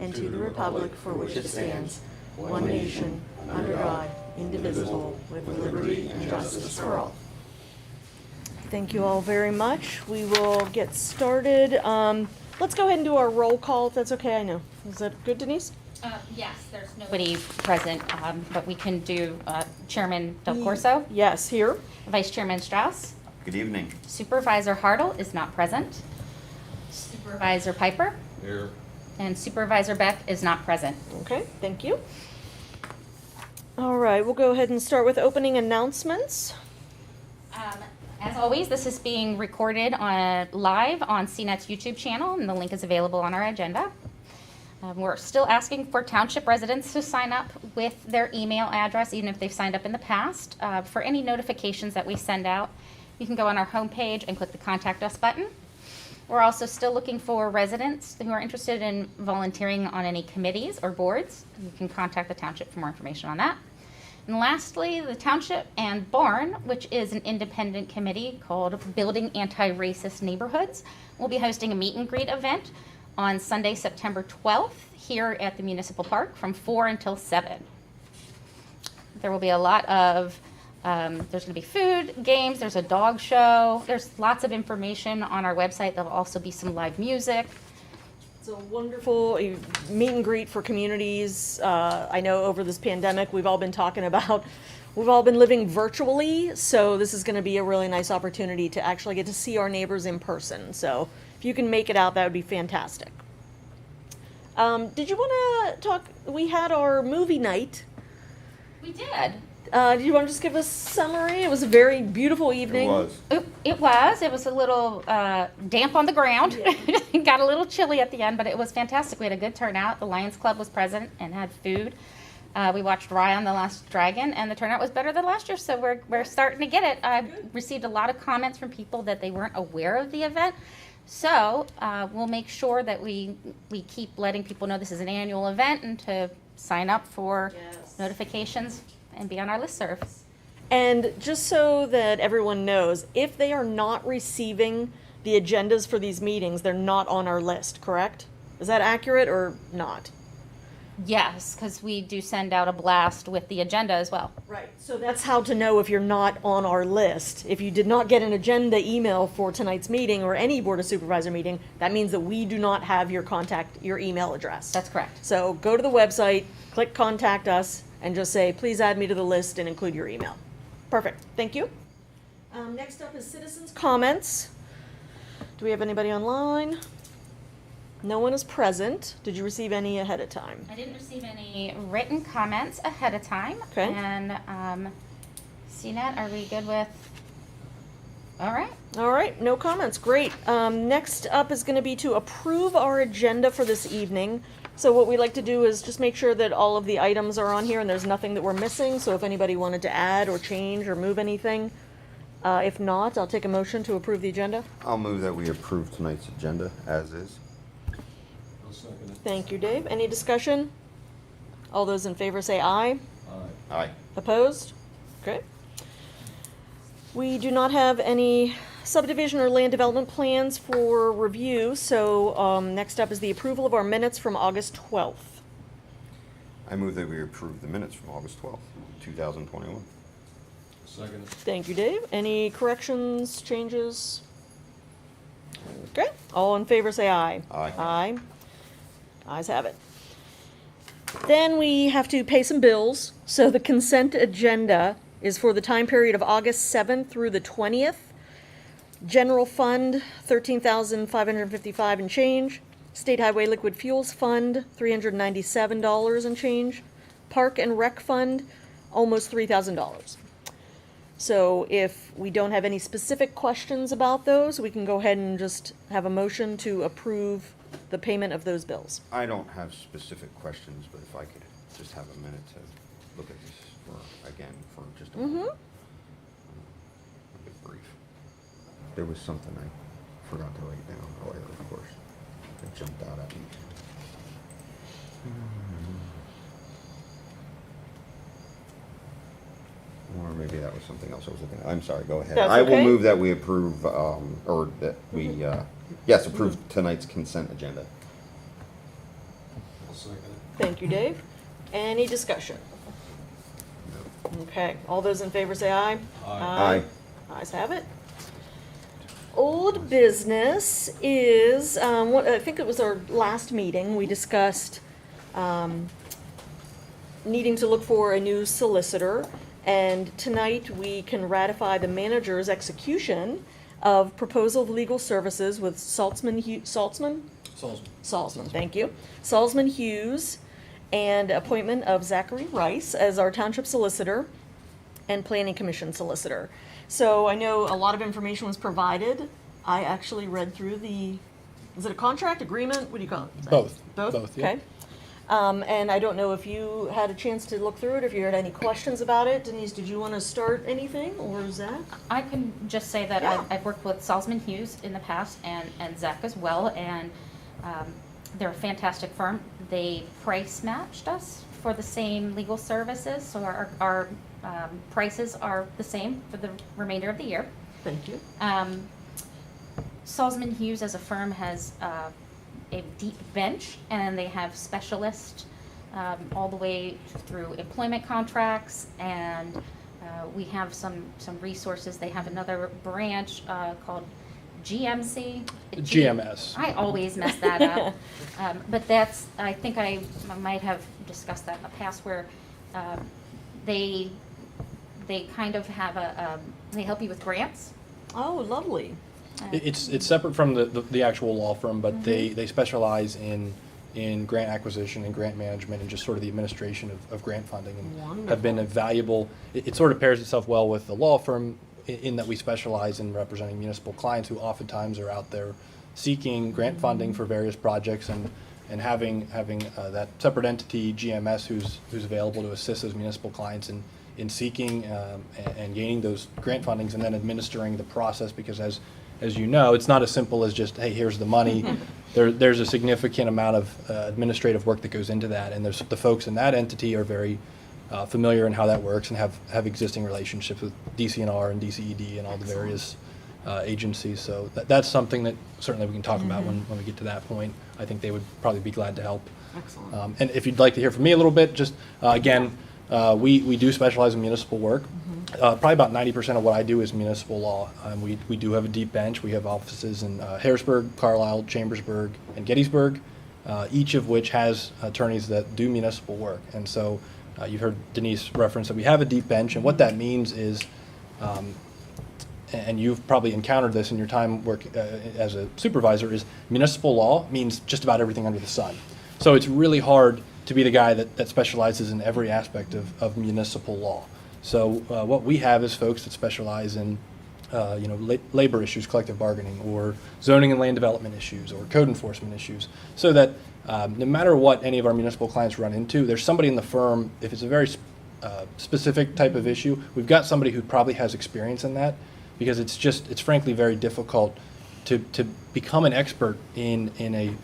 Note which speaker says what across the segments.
Speaker 1: and to the republic for which it stands, one nation, under God, indivisible, with liberty and justice for all. Thank you all very much. We will get started. Let's go ahead and do our roll call, if that's okay. I know. Is that good, Denise?
Speaker 2: Yes, there's nobody present, but we can do Chairman Del Corso,
Speaker 1: Yes, here.
Speaker 2: Vice Chairman Strauss.
Speaker 3: Good evening.
Speaker 2: Supervisor Hartle is not present. Supervisor Piper.
Speaker 3: Here.
Speaker 2: And Supervisor Beck is not present.
Speaker 1: Okay, thank you. All right, we'll go ahead and start with opening announcements.
Speaker 2: As always, this is being recorded live on CNET's YouTube channel, and the link is available on our agenda. We're still asking for township residents to sign up with their email address, even if they've signed up in the past. For any notifications that we send out, you can go on our homepage and click the Contact Us button. We're also still looking for residents who are interested in volunteering on any committees or boards. You can contact the township for more information on that. And lastly, the township and Barn, which is an independent committee called Building Anti-Racist Neighborhoods, will be hosting a meet and greet event on Sunday, September 12th, here at the Municipal Park from 4 until 7. There will be a lot of, there's going to be food, games, there's a dog show, there's lots of information on our website. There'll also be some live music.
Speaker 1: It's a wonderful meet and greet for communities. I know over this pandemic, we've all been talking about, we've all been living virtually, so this is going to be a really nice opportunity to actually get to see our neighbors in person. So if you can make it out, that would be fantastic. Did you want to talk? We had our movie night.
Speaker 2: We did.
Speaker 1: Do you want to just give us a summary? It was a very beautiful evening.
Speaker 3: It was.
Speaker 2: It was. It was a little damp on the ground.
Speaker 1: Yeah.
Speaker 2: It got a little chilly at the end, but it was fantastic. We had a good turnout. The Lions Club was present and had food. We watched Raya and the Last Dragon, and the turnout was better than last year, so we're starting to get it. I've received a lot of comments from people that they weren't aware of the event. So we'll make sure that we keep letting people know this is an annual event and to sign up for notifications and be on our listserv.
Speaker 1: And just so that everyone knows, if they are not receiving the agendas for these meetings, they're not on our list, correct? Is that accurate or not?
Speaker 2: Yes, because we do send out a blast with the agenda as well.
Speaker 1: Right. So that's how to know if you're not on our list. If you did not get an agenda email for tonight's meeting or any Board of Supervisor meeting, that means that we do not have your email address.
Speaker 2: That's correct.
Speaker 1: So go to the website, click Contact Us, and just say, please add me to the list and include your email. Perfect. Thank you. Next up is citizens' comments. Do we have anybody online? No one is present. Did you receive any ahead of time?
Speaker 2: I didn't receive any written comments ahead of time.
Speaker 1: Okay.
Speaker 2: And CNET, are we good with? All right.
Speaker 1: All right, no comments. Great. Next up is going to be to approve our agenda for this evening. So what we like to do is just make sure that all of the items are on here and there's nothing that we're missing. So if anybody wanted to add or change or move anything, if not, I'll take a motion to approve the agenda.
Speaker 3: I'll move that we approve tonight's agenda as is.
Speaker 4: I'll second it.
Speaker 1: Thank you, Dave. Any discussion? All those in favor say aye.
Speaker 4: Aye.
Speaker 3: Aye.
Speaker 1: Opposed? Okay. We do not have any subdivision or land development plans for review, so next up is the approval of our minutes from August 12th.
Speaker 3: I move that we approve the minutes from August 12th, 2021.
Speaker 4: Second it.
Speaker 1: Thank you, Dave. Any corrections, changes? Okay. All in favor say aye.
Speaker 3: Aye.
Speaker 1: Aye. Ayes have it. Then we have to pay some bills. So the consent agenda is for the time period of August 7th through the 20th. General Fund, $13,555 and change. State Highway Liquid Fuels Fund, $397 and change. Park and Rec Fund, almost $3,000. So if we don't have any specific questions about those, we can go ahead and just have a motion to approve the payment of those bills.
Speaker 3: I don't have specific questions, but if I could just have a minute to look at this for just a moment. A bit brief. There was something I forgot to write down earlier, of course. It jumped out at me. Or maybe that was something else I was looking at. I'm sorry, go ahead.
Speaker 1: That's
Speaker 3: I will
Speaker 1: okay.
Speaker 3: move that we approve, or that we, yes, approve tonight's consent agenda.
Speaker 4: I'll second it.
Speaker 1: Thank you, Dave. Any discussion? Okay, all those in favor say aye.
Speaker 4: Aye.
Speaker 1: Ayes have it. Old business is, I think it was our last meeting, we discussed needing to look for a new solicitor. And tonight, we can ratify the manager's execution of proposal of legal services with Saltzman, thank you. Salzman Hughes, and appointment of Zachary Rice as our township solicitor and planning commission solicitor. So I know a lot of information was provided. I actually read through is it a contract, agreement? What do you call it?
Speaker 5: Both.
Speaker 1: Both?
Speaker 5: Both, yeah.
Speaker 1: Okay. And I don't know if you had a chance to look through it, if you had any questions about it. Denise, did you want to start anything, or Zach?
Speaker 2: I can just say that
Speaker 1: Yeah.
Speaker 2: I've worked with Salzman Hughes in the past and Zach as well, and they're a fantastic firm. They price matched us for the same legal services, so our prices are the same for the remainder of the year.
Speaker 1: Thank you.
Speaker 2: Salzman Hughes as a firm has a deep bench, and they have specialists all the way through employment contracts, and we have some resources. They have another branch called GMC.
Speaker 5: GMS.
Speaker 2: I always mess that up. But that's, I think I might have discussed that in the past, where they kind of have they help you with grants.
Speaker 1: Oh, lovely.
Speaker 5: It's separate from the actual law firm, but they specialize in grant acquisition and grant management and just sort of the administration of grant funding, and have been a valuable, it sort of pairs itself well with the law firm in that we specialize in representing municipal clients who oftentimes are out there seeking grant funding for various projects, and having that separate entity, GMS, who's available to assist those municipal clients in seeking and gaining those grant fundings, and then administering the process, because as you know, it's not as simple as just, hey, here's the money. There's a significant amount of administrative work that goes into that, and there's the folks in that entity are very familiar in how that works and have existing relationships with DCNR and DCED and all the various agencies. So that's something that certainly we can talk about when we get to that point. I think they would probably be glad to help.
Speaker 1: Excellent.
Speaker 5: And if you'd like to hear from me a little bit, just again, we do specialize in municipal work. Probably about 90% of what I do is municipal law. We do have a deep bench. We have offices in Harrisburg, Carlisle, Chambersburg, and Gettysburg, each of which has attorneys that do municipal work. And so you've heard Denise reference that we have a deep bench, and what that means is, and you've probably encountered this in your time work as a supervisor, is municipal law means just about everything under the sun. So it's really hard to be the guy that specializes in every aspect of municipal law. So what we have is folks that specialize in labor issues, collective bargaining, or zoning and land development issues, or code enforcement issues, so that no matter what any of our municipal clients run into, there's somebody in the firm. If it's a very specific type of issue, we've got somebody who probably has experience in that, because it's frankly very difficult to become an expert in a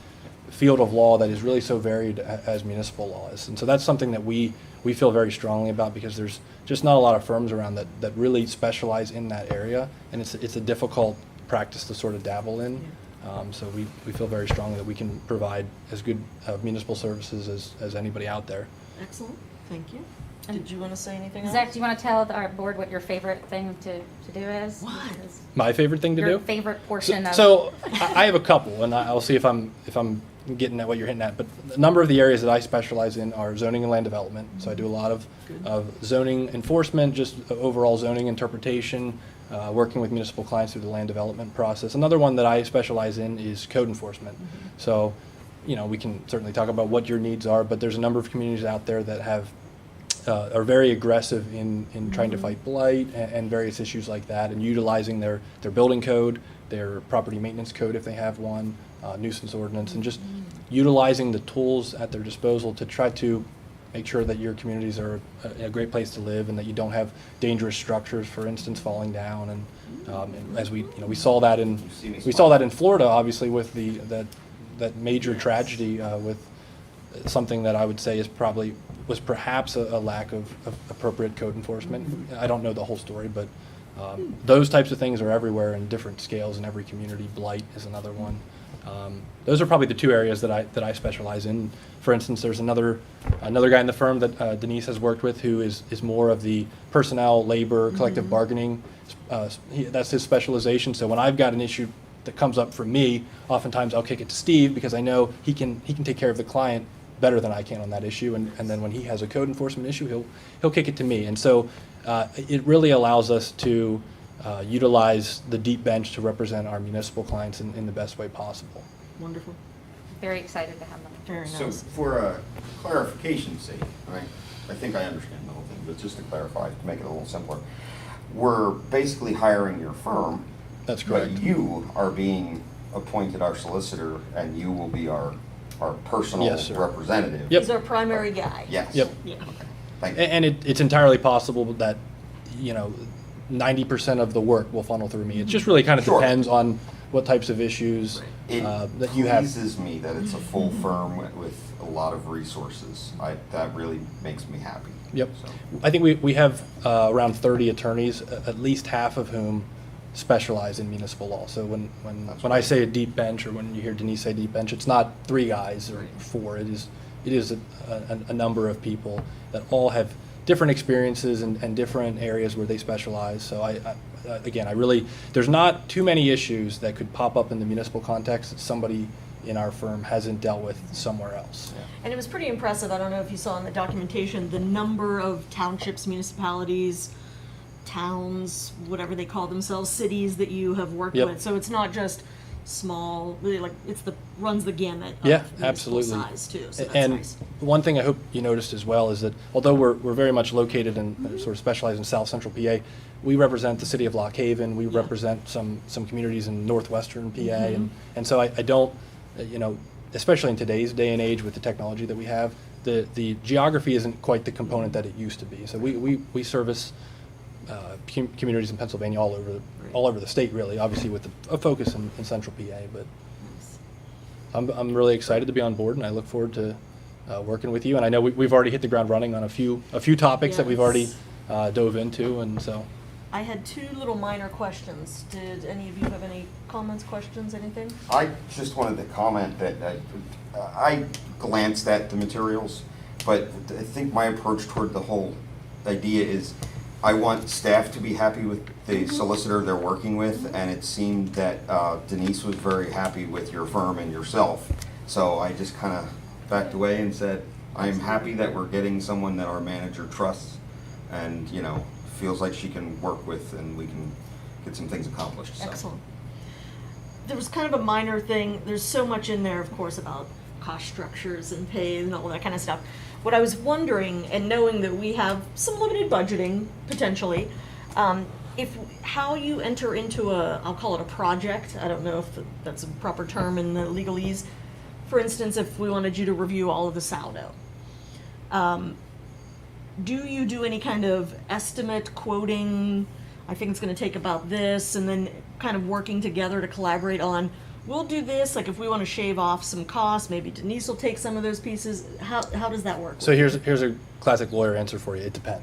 Speaker 5: field of law that is really so varied as municipal law is. And so that's something that we feel very strongly about, because there's just not a lot of firms around that really specialize in that area, and it's a difficult practice to sort of dabble in. So we feel very strongly that we can provide as good municipal services as anybody out there.
Speaker 1: Excellent. Thank you. Did you want to say anything else?
Speaker 2: Zach, do you want to tell our board what your favorite thing to do is?
Speaker 1: What?
Speaker 2: Because
Speaker 5: My favorite thing to
Speaker 2: your
Speaker 5: do?
Speaker 2: favorite portion of.
Speaker 5: So I have a couple, and I'll see if I'm getting at what you're hitting at. But a number of the areas that I specialize in are zoning and land development. So I do a lot of zoning enforcement, just overall zoning interpretation, working with municipal clients through the land development process. Another one that I specialize in is code enforcement. So, we can certainly talk about what your needs are, but there's a number of communities out there that are very aggressive in trying to fight blight and various issues like that, and utilizing their building code, their property maintenance code if they have one, nuisance ordinance, and just utilizing the tools at their disposal to try to make sure that your communities are a great place to live, and that you don't have dangerous structures, for instance, falling down. And as we saw that in Florida, obviously, with that major tragedy with something that I would say was perhaps a lack of appropriate code enforcement. I don't know the whole story, but those types of things are everywhere in different scales in every community. Blight is another one. Those are probably the two areas that I specialize in. For instance, there's another guy in the firm that Denise has worked with who is more of the personnel, labor, collective bargaining. That's his specialization. So when I've got an issue that comes up for me, oftentimes I'll kick it to Steve because I know he can take care of the client better than I can on that issue. And then when he has a code enforcement issue, he'll kick it to me. And so it really allows us to utilize the deep bench to represent our municipal clients in the best way possible.
Speaker 1: Wonderful.
Speaker 2: Very excited to have them.
Speaker 1: Very
Speaker 3: So
Speaker 1: nice.
Speaker 3: for clarification's sake, right, I think I understand the whole thing, but just to clarify, to make it a little simpler, we're basically hiring your firm.
Speaker 5: That's correct.
Speaker 3: But you are being appointed our solicitor, and you will be our personal
Speaker 5: Yes, sir.
Speaker 3: representative.
Speaker 5: Yep.
Speaker 1: He's our primary guy.
Speaker 3: Yes.
Speaker 5: Yep.
Speaker 1: Yeah.
Speaker 3: Okay. Thank you.
Speaker 5: And it's entirely possible that, 90% of the work will funnel through me. It just really kind of
Speaker 3: Sure.
Speaker 5: depends on what types of issues
Speaker 3: It
Speaker 5: that you have.
Speaker 3: pleases me that it's a full firm with a lot of resources. That really makes me happy.
Speaker 5: Yep.
Speaker 3: So,
Speaker 5: I think we have around 30 attorneys, at least half of whom specialize in municipal law. So when
Speaker 3: That's
Speaker 5: I
Speaker 3: right.
Speaker 5: say a deep bench, or when you hear Denise say deep bench, it's not 3 guys or 4. It is a number of people that all have different experiences and different areas where they specialize. So again, there's not too many issues that could pop up in the municipal context that somebody in our firm hasn't dealt with somewhere else.
Speaker 1: And it was pretty impressive. I don't know if you saw in the documentation, the number of townships, municipalities, towns, whatever they call themselves, cities that you have worked
Speaker 5: Yep.
Speaker 1: with. So it's not just small, really, like runs the gamut of
Speaker 5: Yeah,
Speaker 1: municipal
Speaker 5: absolutely.
Speaker 1: size too. So that's
Speaker 5: And
Speaker 1: nice.
Speaker 5: one thing I hope you noticed as well is that although we're very much located and sort of specialized in South Central PA, we represent the city of Lock Haven. We
Speaker 1: Yeah.
Speaker 5: represent some communities in northwestern PA,
Speaker 1: Mm-hmm.
Speaker 5: and so I don't, especially in today's day and age with the technology that we have, the geography isn't quite the component that it used to be. So we service communities in Pennsylvania all over the state, really. Obviously with a focus in Central PA, but. I'm really excited to be on board, and I look forward to working with you. And I know we've already hit the ground running on a few topics that we've already dove into, and so.
Speaker 1: I had 2 little minor questions. Did any of you have any comments, questions, anything?
Speaker 3: I just wanted to comment that I glanced at the materials, but I think my approach toward the whole idea is I want staff to be happy with the solicitor they're working with, and it seemed that Denise was very happy with your firm and yourself. So I just kind of backed away and said, I'm happy that we're getting someone that our manager trusts and, feels like she can work with, and we can get some things accomplished. So.
Speaker 1: Excellent. There was kind of a minor thing. There's so much in there, of course, about cost structures and pay and all that kind of stuff. What I was wondering, and knowing that we have some limited budgeting potentially, how you enter into I'll call it a project. I don't know if that's a proper term in the legalese. For instance, if we wanted you to review all of the saldo, do you do any kind of estimate, quoting, I think it's going to take about this, and then kind of working together to collaborate on, we'll do this, like if we want to shave off some costs, maybe Denise will take some of those pieces. How does that work?
Speaker 5: So here's a classic lawyer answer for you. It depends.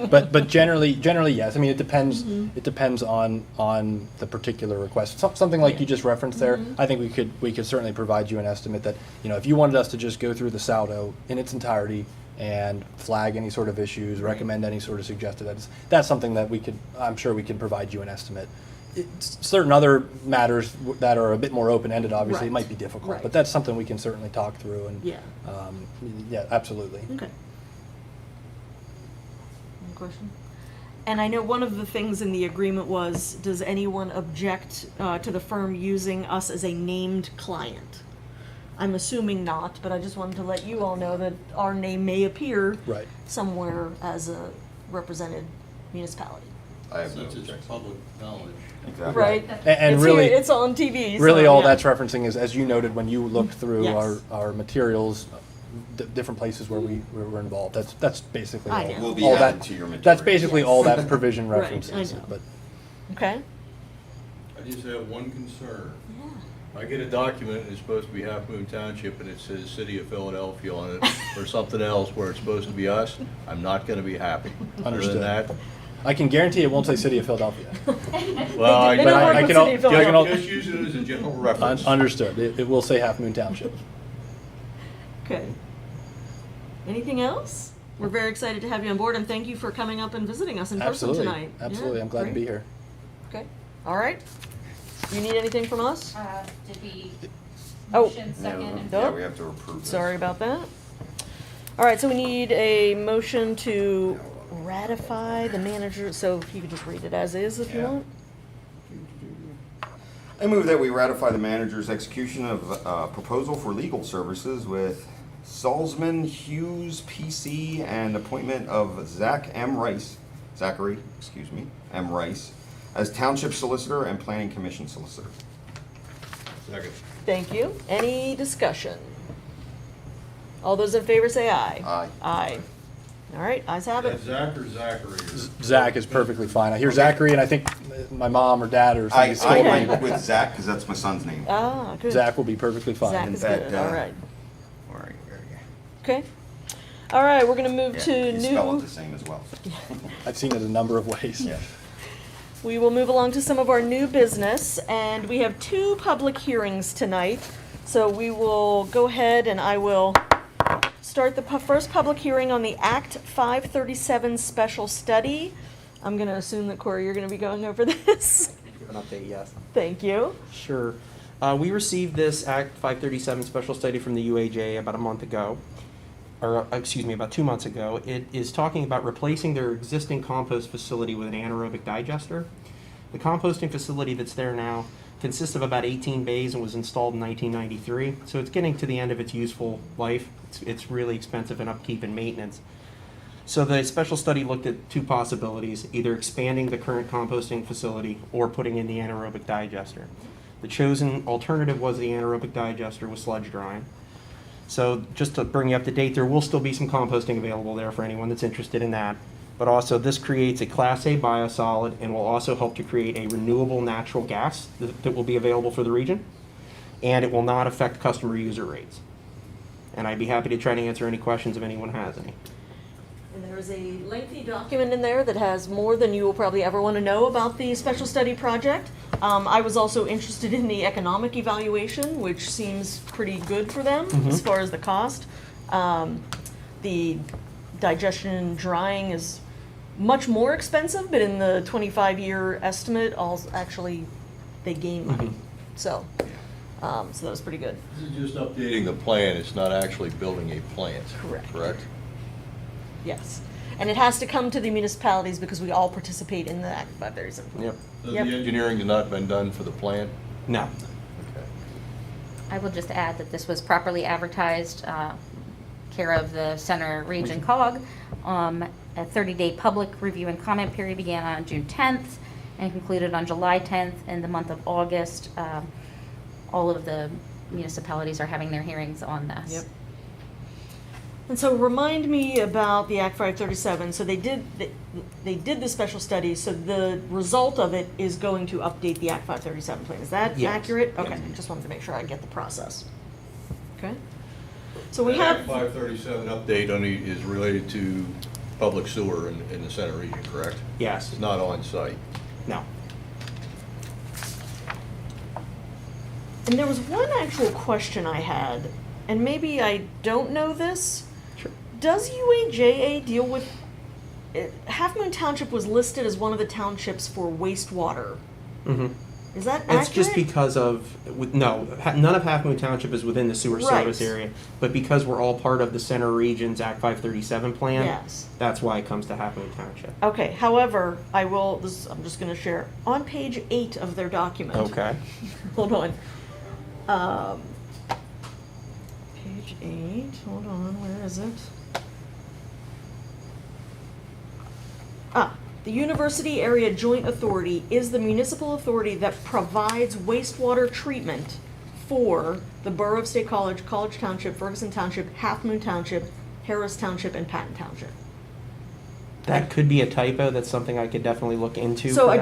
Speaker 5: but generally yes. I mean, it depends. It depends on the particular request. Something like you just referenced there. I think we could certainly provide you an estimate that if you wanted us to just go through the saldo in its entirety and flag any sort of issues, recommend any sort of suggested edits, that's something that I'm sure we can provide you an estimate. Certain other matters that are a bit more open-ended, obviously, it
Speaker 1: Right.
Speaker 5: might be difficult,
Speaker 1: Right.
Speaker 5: but that's something we can certainly talk through. And
Speaker 1: Yeah.
Speaker 5: yeah, absolutely.
Speaker 1: Okay. Any question? And I know one of the things in the agreement was, does anyone object to the firm using us as a named client? I'm assuming not, but I just wanted to let you all know that our name may appear
Speaker 5: Right.
Speaker 1: somewhere as a represented municipality.
Speaker 3: I have no
Speaker 4: Since it's
Speaker 3: objection.
Speaker 4: public knowledge.
Speaker 3: Exactly.
Speaker 1: Right?
Speaker 5: And
Speaker 1: It's
Speaker 5: really,
Speaker 1: here, it's on TV.
Speaker 5: really
Speaker 1: so,
Speaker 5: all
Speaker 1: yeah.
Speaker 5: that's referencing is, as you noted, when you looked through
Speaker 1: Yes.
Speaker 5: our materials, different places where we're involved. That's basically
Speaker 1: I
Speaker 5: all.
Speaker 1: know.
Speaker 3: Will be
Speaker 5: all
Speaker 3: added
Speaker 5: that.
Speaker 3: to your material.
Speaker 5: That's basically
Speaker 1: Yes.
Speaker 5: all that provision
Speaker 1: Right, I
Speaker 5: references.
Speaker 1: know.
Speaker 5: But
Speaker 1: Okay.
Speaker 4: I just have one concern. I get a document and it's supposed to be Halfmoon Township and it says City of Philadelphia on it or something else where it's supposed to be us, I'm not gonna be happy. Other
Speaker 5: Understood.
Speaker 4: than that,
Speaker 5: I can guarantee it won't say City of Philadelphia.
Speaker 4: Well, I
Speaker 1: They
Speaker 5: But
Speaker 1: don't
Speaker 5: I-
Speaker 1: work
Speaker 5: I
Speaker 1: with
Speaker 5: can al-
Speaker 1: City of
Speaker 5: I can al-
Speaker 1: Philadelphia.
Speaker 4: just use it as a general reference.
Speaker 5: Understood. It will say Half Moon Township.
Speaker 1: Okay. Anything else? We're very excited to have you on board, and thank you for coming up and visiting us in person
Speaker 5: Absolutely.
Speaker 1: tonight.
Speaker 5: Absolutely.
Speaker 1: Yeah,
Speaker 5: I'm glad to
Speaker 1: great.
Speaker 5: be here.
Speaker 1: Okay, all right. You need anything from us?
Speaker 2: Did we
Speaker 1: Oh.
Speaker 2: motion second and?
Speaker 3: Yeah, we have to approve this.
Speaker 1: Sorry about that. All right, so we need a motion to ratify the manager, so if you could just read it as is if you
Speaker 3: Yeah.
Speaker 1: want.
Speaker 3: I move that we ratify the manager's execution of proposal for legal services with Salzman Hughes PC and appointment of Zachary M. Rice, as Township Solicitor and Planning Commission Solicitor.
Speaker 4: Second.
Speaker 1: Thank you. Any discussion? All those in favor say aye.
Speaker 3: Aye.
Speaker 1: Aye. All right, ayes have it.
Speaker 4: Is that Zach or Zachary?
Speaker 5: Zach is perfectly fine. I hear Zachary, and I think my mom or dad or
Speaker 3: I
Speaker 5: somebody
Speaker 1: Okay.
Speaker 3: went with Zach because that's my son's name.
Speaker 1: Ah, good.
Speaker 5: Zach will be perfectly fine.
Speaker 1: Zach
Speaker 3: And
Speaker 1: is
Speaker 3: that,
Speaker 1: good, all right.
Speaker 3: All right, there you
Speaker 1: Okay. All right, we're gonna move
Speaker 3: go.
Speaker 1: to
Speaker 3: Yeah, you spell it
Speaker 1: new.
Speaker 3: the same as well.
Speaker 5: I've seen it a number of ways.
Speaker 3: Yeah.
Speaker 1: We will move along to some of our new business, and we have 2 public hearings tonight. So we will go ahead and I will start the first public hearing on the Act 537 special study. I'm gonna assume that Corey, you're gonna be going over this.
Speaker 6: Give an update, yes.
Speaker 1: Thank you.
Speaker 6: Sure. We received this Act 537 special study from the UAJ about a month ago, or excuse me, about 2 months ago. It is talking about replacing their existing compost facility with an anaerobic digester. The composting facility that's there now consists of about 18 bays and was installed in 1993, so it's getting to the end of its useful life. It's really expensive in upkeep and maintenance. So the special study looked at 2 possibilities, either expanding the current composting facility or putting in the anaerobic digester. The chosen alternative was the anaerobic digester with sludge drying. So just to bring you up to date, there will still be some composting available there for anyone that's interested in that. But also this creates a Class A biosolid and will also help to create a renewable natural gas that will be available for the region. And it will not affect customer user rates. And I'd be happy to try to answer any questions if anyone has any.
Speaker 1: And there's a lengthy document in there that has more than you will probably ever want to know about the special study project. I was also interested in the economic evaluation, which seems pretty good for them as far as the cost. The digestion and drying is much more expensive, but in the 25-year estimate, actually, they gain money. So that was pretty good.
Speaker 4: This is just updating the plan, it's not actually building a plant.
Speaker 1: Correct.
Speaker 4: Correct?
Speaker 1: Yes. And it has to come to the municipalities because we all participate in the Act 537.
Speaker 6: Yep.
Speaker 4: So
Speaker 1: Yep.
Speaker 4: the engineering has not been done for the plant?
Speaker 6: No.
Speaker 4: Okay.
Speaker 2: I will just add that this was properly advertised, care of the Center Region COG. A 30-day public review and comment period began on June 10th and concluded on July 10th. In the month of August, all of the municipalities are having their hearings on this.
Speaker 1: Yep. And so remind me about the Act 537. So they did the special study, so the result of it is going to update the Act 537 plan. Is that
Speaker 6: Yes.
Speaker 1: accurate? Okay,
Speaker 6: Yes.
Speaker 1: just wanted to make sure I get the process. Okay. So we
Speaker 4: The Act
Speaker 1: have,
Speaker 4: 537 update is related to public sewer in the center region, correct?
Speaker 6: Yes.
Speaker 4: It's not on site.
Speaker 6: No.
Speaker 1: and there was one actual question I had, and maybe I don't know this.
Speaker 6: Sure.
Speaker 1: Does UAJA deal with, Halfmoon Township was listed as one of the townships for wastewater.
Speaker 6: Mm-hmm.
Speaker 1: Is that accurate?
Speaker 6: It's just because none of Half Moon Township is within the sewer
Speaker 1: Right.
Speaker 6: service area, but because we're all part of the Center Region's Act 537 plan,
Speaker 1: Yes.
Speaker 6: that's why it comes to Half Moon Township.
Speaker 1: Okay, however, I'm just gonna share, on page 8 of their document.
Speaker 6: Okay.
Speaker 1: Hold on. Page 8, hold on, where is it? The University Area Joint Authority is the municipal authority that provides wastewater treatment for the Borough of State College, College Township, Ferguson Township, Half Moon Township, Harris Township, and Patton Township.
Speaker 6: That could be a typo. That's something I could definitely look into.
Speaker 1: So
Speaker 6: for
Speaker 1: I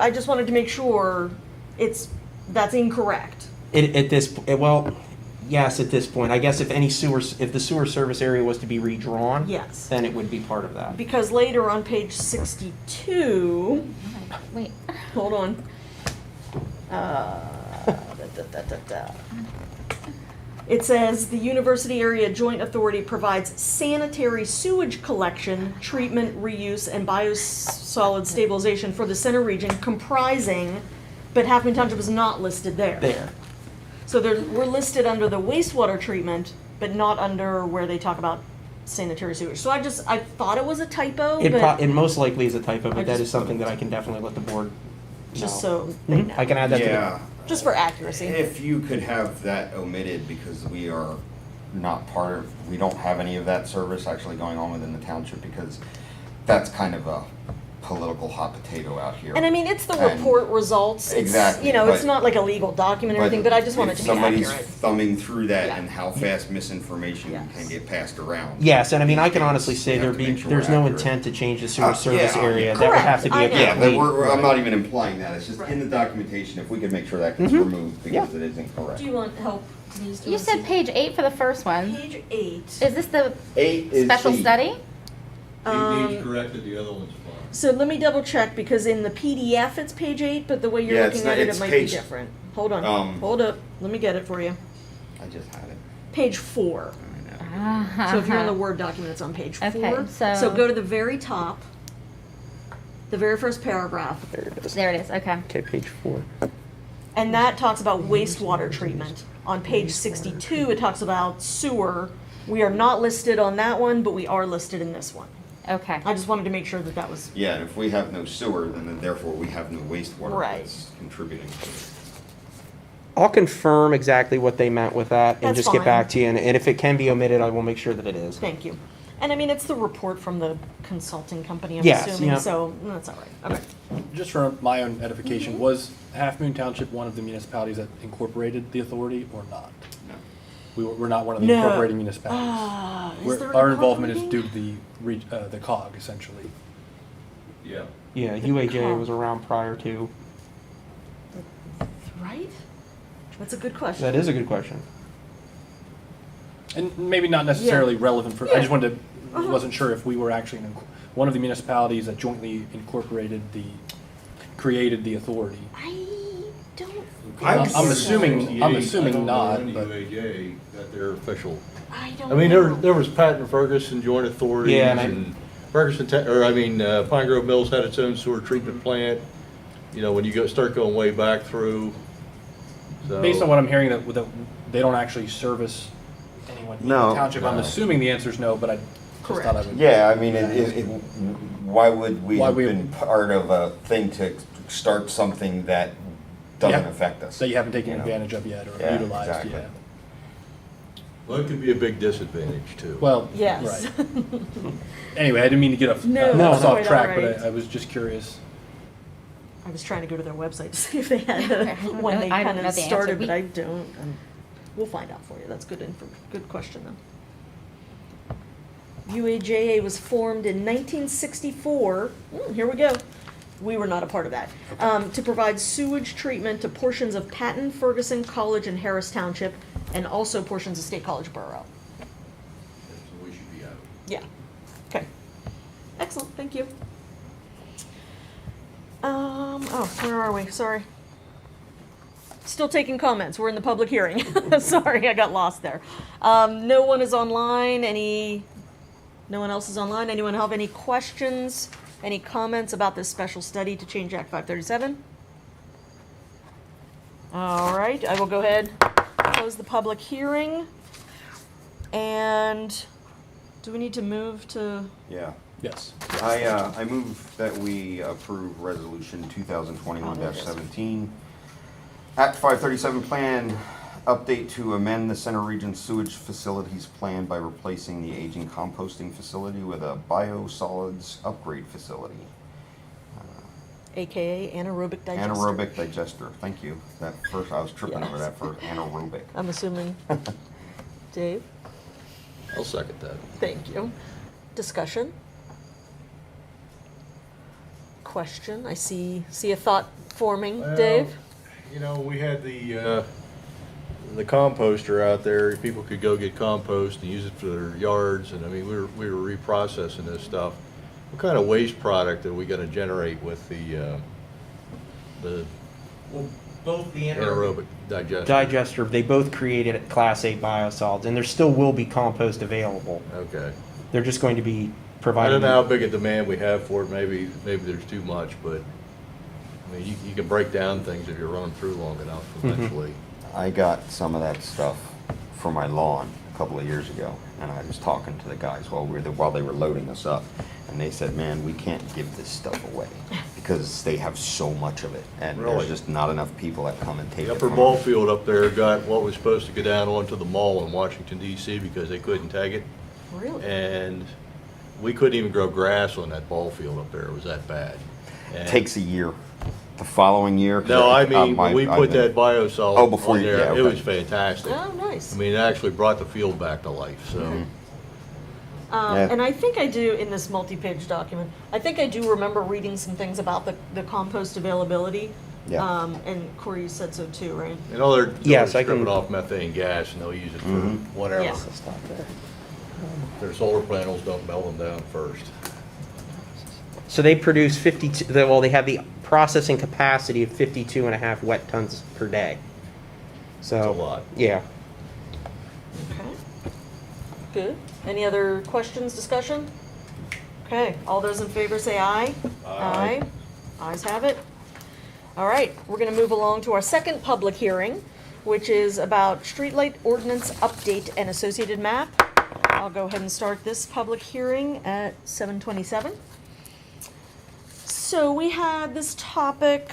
Speaker 6: that.
Speaker 1: just wanted to make sure that's incorrect.
Speaker 6: Well, Yes, at this point. I guess if the sewer service area was to be redrawn,
Speaker 1: Yes.
Speaker 6: then it would be part of that.
Speaker 1: Because later on page 62,
Speaker 2: Wait,
Speaker 1: hold on. It says the University Area Joint Authority provides sanitary sewage collection, treatment, reuse, and biosolid stabilization for the center region comprising, but Halfmoon Township is not listed there.
Speaker 6: There.
Speaker 1: So we're listed under the wastewater treatment, but not under where they talk about sanitary sewage. So I thought it was a typo, but
Speaker 6: It most likely is a typo,
Speaker 1: I
Speaker 6: but that
Speaker 1: just-
Speaker 6: is something that I can definitely let the board
Speaker 1: just
Speaker 6: know.
Speaker 1: so they know.
Speaker 6: I can add that to
Speaker 3: Yeah,
Speaker 1: Just for accuracy.
Speaker 3: if you could have that omitted, because we are not part of, we don't have any of that service actually going on within the township, because that's kind of a political hot potato out here.
Speaker 1: And I mean, it's the
Speaker 3: And-
Speaker 1: report results. It's,
Speaker 3: Exactly,
Speaker 1: you know, it's
Speaker 3: but-
Speaker 1: not like a legal document or anything, but I just want it to
Speaker 3: if
Speaker 1: be
Speaker 3: somebody's
Speaker 1: accurate.
Speaker 3: thumbing through that
Speaker 1: Yeah.
Speaker 3: and how fast misinformation
Speaker 1: Yes.
Speaker 3: can get passed around.
Speaker 6: Yes, and I mean, I can
Speaker 3: these
Speaker 6: honestly
Speaker 3: things,
Speaker 6: say
Speaker 3: you have to make sure
Speaker 6: there's
Speaker 3: we're
Speaker 6: no
Speaker 3: accurate.
Speaker 6: intent to change the sewer
Speaker 3: Yeah,
Speaker 6: service area.
Speaker 3: yeah.
Speaker 6: That would have to be a
Speaker 1: Correct, I know.
Speaker 3: Yeah, but
Speaker 6: complete.
Speaker 3: I'm not even implying that, it's just in the documentation, if we could make sure that gets removed, because
Speaker 6: Yeah.
Speaker 3: it is incorrect.
Speaker 1: Do you want help? Denise? Do
Speaker 2: you
Speaker 1: want to
Speaker 2: said
Speaker 1: see?
Speaker 2: page 8 for the first one.
Speaker 1: Page 8.
Speaker 2: Is this the
Speaker 3: 8 is
Speaker 2: special
Speaker 3: the-
Speaker 2: study?
Speaker 4: He corrected the other one's fine.
Speaker 1: So let me double check, because in the PDF it's page 8, but the way you're
Speaker 3: Yeah, it's
Speaker 1: looking
Speaker 3: not-
Speaker 1: at it,
Speaker 3: it's
Speaker 1: it might
Speaker 3: page-
Speaker 1: be different. Hold on. Hold up. Let me get it for you.
Speaker 3: I just had it.
Speaker 1: Page 4.
Speaker 3: I know.
Speaker 1: So if you're in the Word document, it's on page 4.
Speaker 2: Okay, so-
Speaker 1: go to the very top, the very first paragraph,
Speaker 6: There it is.
Speaker 2: There it is, okay.
Speaker 6: Okay, page 4.
Speaker 1: and that talks about wastewater treatment. On page 62, it talks about sewer. We are not listed on that one, but we are listed in this one.
Speaker 2: Okay.
Speaker 1: I just wanted to make sure that that was,
Speaker 3: Yeah, and if we have no sewer, then therefore we have no wastewater
Speaker 1: Right.
Speaker 3: that's contributing to it.
Speaker 6: I'll confirm exactly what they meant with that and
Speaker 1: That's
Speaker 6: just get
Speaker 1: fine.
Speaker 6: back to you. And if it can be omitted, I will make sure that it is.
Speaker 1: thank you. And I mean, it's the report from the consulting company, I'm
Speaker 6: Yes,
Speaker 1: assuming,
Speaker 6: yeah.
Speaker 1: so that's all right. Okay.
Speaker 5: Just for my own edification, was Half Moon Township one of the municipalities that incorporated the authority or not?
Speaker 3: No.
Speaker 5: We're not one of the
Speaker 1: No.
Speaker 5: incorporating municipalities.
Speaker 1: Is there an
Speaker 5: Our involvement is due
Speaker 1: incorporating?
Speaker 5: to the COG, essentially.
Speaker 4: Yeah.
Speaker 6: Yeah, UAJ was around prior to.
Speaker 1: Right? That's a good question.
Speaker 6: That is a good question.
Speaker 5: And maybe not necessarily relevant for, I just wanted to,
Speaker 1: Uh-huh.
Speaker 5: wasn't sure if we were actually one of the municipalities that jointly created the authority.
Speaker 1: I don't.
Speaker 3: I'm
Speaker 1: think
Speaker 5: I'm
Speaker 1: so.
Speaker 5: assuming- I'm assuming not,
Speaker 4: I don't know
Speaker 5: but-
Speaker 4: when the UAJ got their official.
Speaker 1: I don't.
Speaker 4: I mean,
Speaker 1: know.
Speaker 4: there was Patton Ferguson joint authorities
Speaker 6: Yeah, and I-
Speaker 4: and Pine Grove Mills had its own sewer treatment plant. You know, when you start going way back through. So-
Speaker 5: Based on what I'm hearing, that they don't actually service anyone in the
Speaker 3: No,
Speaker 5: township, I'm
Speaker 3: no.
Speaker 5: assuming the answer is no, but I just
Speaker 1: Correct.
Speaker 5: thought I would.
Speaker 3: Yeah, I mean, why would we
Speaker 5: Why
Speaker 3: have
Speaker 5: we-
Speaker 3: been part of a thing to start something that doesn't
Speaker 5: Yeah.
Speaker 3: affect us?
Speaker 5: That you haven't taken
Speaker 3: You know?
Speaker 5: advantage of yet or
Speaker 3: Yeah,
Speaker 5: utilized
Speaker 3: exactly.
Speaker 5: yet.
Speaker 4: Well, it could be a big disadvantage too.
Speaker 5: Well,
Speaker 1: Yes.
Speaker 5: right. Anyway, I didn't mean to get us
Speaker 1: No,
Speaker 6: that's
Speaker 5: off
Speaker 1: quite
Speaker 5: track,
Speaker 1: all
Speaker 5: but
Speaker 1: right.
Speaker 5: I was just curious.
Speaker 1: I was trying to go to their website to see if they had when
Speaker 2: know-
Speaker 1: they
Speaker 2: I don't
Speaker 1: kind
Speaker 2: know
Speaker 1: of
Speaker 2: the answer.
Speaker 1: started, but
Speaker 2: We-
Speaker 1: I don't. We'll find out for you. That's good good question though. UAJA was formed in 1964. Here we go. We were not a part of that. To provide sewage treatment to portions of Patton, Ferguson College, and Harris Township, and also portions of State College Borough.
Speaker 4: So we should be out.
Speaker 1: Yeah. Okay. Excellent. Thank you. Where are we? Sorry. Still taking comments. We're in the public hearing. Sorry, I got lost there. No one is online. No one else is online. Anyone have any questions? Any comments about this special study to change Act 537? All right, I will go ahead, close the public hearing. And do we need to move to?
Speaker 3: Yeah.
Speaker 5: Yes.
Speaker 3: I move that we approve resolution 2021-17. Act 537 plan, update to amend the center region sewage facilities plan by replacing the aging composting facility with a biosolids upgrade facility.
Speaker 1: AKA anaerobic digester.
Speaker 3: Anaerobic digester, thank you. That first, I was tripping over
Speaker 1: Yes.
Speaker 3: that for anaerobic.
Speaker 1: I'm assuming. Dave,
Speaker 4: I'll second that.
Speaker 1: thank you. Discussion? Question? I see a thought forming.
Speaker 4: Well,
Speaker 1: Dave?
Speaker 4: You know, we had the composter out there, people could go get compost and use it for their yards, and I mean, we were reprocessing this stuff. What kind of waste product are we gonna generate with the
Speaker 6: Well, both the
Speaker 4: anaerobic digester?
Speaker 6: digester, they both created Class A biosolids, and there still will be compost available.
Speaker 4: Okay.
Speaker 6: They're just going to be
Speaker 4: I
Speaker 6: provided.
Speaker 4: don't know how big a demand we have for it, maybe there's too much, but, I mean, you can break down things if you're running through long enough eventually.
Speaker 3: I got some of that stuff for my lawn a couple of years ago, and I was talking to the guys while they were loading us up, and they said, "Man, we can't give this stuff away because they have so much of it, and
Speaker 4: Really?
Speaker 3: there's just not enough people that come and take
Speaker 4: The
Speaker 3: it."
Speaker 4: upper
Speaker 3: from
Speaker 4: ball
Speaker 3: them."
Speaker 4: field up there got what was supposed to go down onto the mall in Washington DC because they couldn't tag it.
Speaker 1: Really?
Speaker 4: And we couldn't even grow grass on that ball field up there, it was that bad. And-
Speaker 3: Takes a year. The following year. 'cause
Speaker 4: No, I mean, when we
Speaker 3: I've
Speaker 4: put
Speaker 3: been-
Speaker 4: that biosol
Speaker 3: Oh, before
Speaker 4: on
Speaker 3: you-
Speaker 4: there,
Speaker 3: yeah,
Speaker 4: it
Speaker 3: okay.
Speaker 4: was fantastic.
Speaker 1: Oh, nice.
Speaker 4: I mean, it actually brought the field back to life, so.
Speaker 3: Yeah.
Speaker 1: And I think I do, in this multi-page document, I think I do remember reading some things about the compost availability.
Speaker 3: Yeah.
Speaker 1: And Corey, you said so too, right?
Speaker 4: And all they're doing
Speaker 6: Yes,
Speaker 4: is
Speaker 6: I can-
Speaker 4: stripping off methane gas and they'll use it for
Speaker 3: Mhm.
Speaker 4: whatever.
Speaker 1: Yeah.
Speaker 4: Their solar panels don't melt them down first.
Speaker 6: So they produce 52, well, they have the processing capacity of 52.5 wet tons per day. So.
Speaker 4: That's a lot.
Speaker 6: Yeah.
Speaker 1: Okay. Good. Any other questions, discussion? Okay, all those in favor say aye. Aye. Ayes have it. All right, we're gonna move along to our second public hearing, which is about streetlight ordinance update and associated map. I'll go ahead and start this public hearing at 7:27. So we had this topic,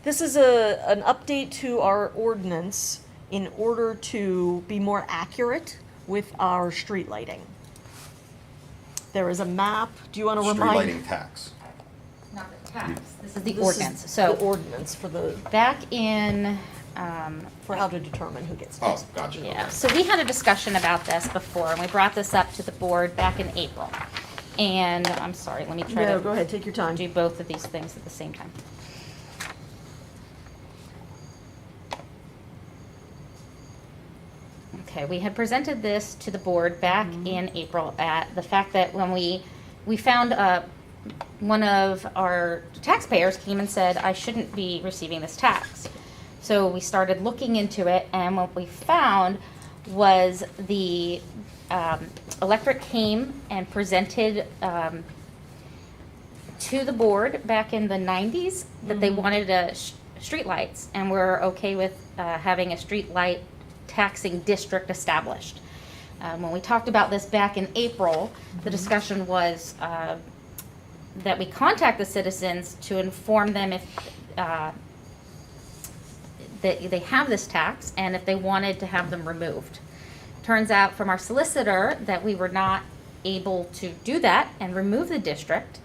Speaker 1: this is an update to our ordinance in order to be more accurate with our street lighting. There is a map, do you want to
Speaker 3: Street
Speaker 1: remind?
Speaker 3: lighting tax.
Speaker 2: Not the tax, this is the
Speaker 1: This is
Speaker 2: ordinance.
Speaker 1: The
Speaker 2: So
Speaker 1: ordinance for
Speaker 2: back in,
Speaker 1: for how to determine who gets
Speaker 3: Oh,
Speaker 1: taxed.
Speaker 3: gotcha.
Speaker 2: yeah, so we had a discussion about this before, and we brought this up to the board back in April. And, I'm sorry, let me try
Speaker 1: No, go
Speaker 2: to
Speaker 1: ahead, take your time.
Speaker 2: do both of these things at the same time. Okay, we had presented this to the board back in April at the fact that when we found one of our taxpayers came and said, I shouldn't be receiving this tax. So we started looking into it, and what we found was the electric came and presented to the board back in the 90s that they wanted streetlights, and we're okay with having a streetlight taxing district established. When we talked about this back in April, the discussion was that we contact the citizens to inform them if that they have this tax and if they wanted to have them removed. Turns out from our solicitor that we were not able to do that and remove the district.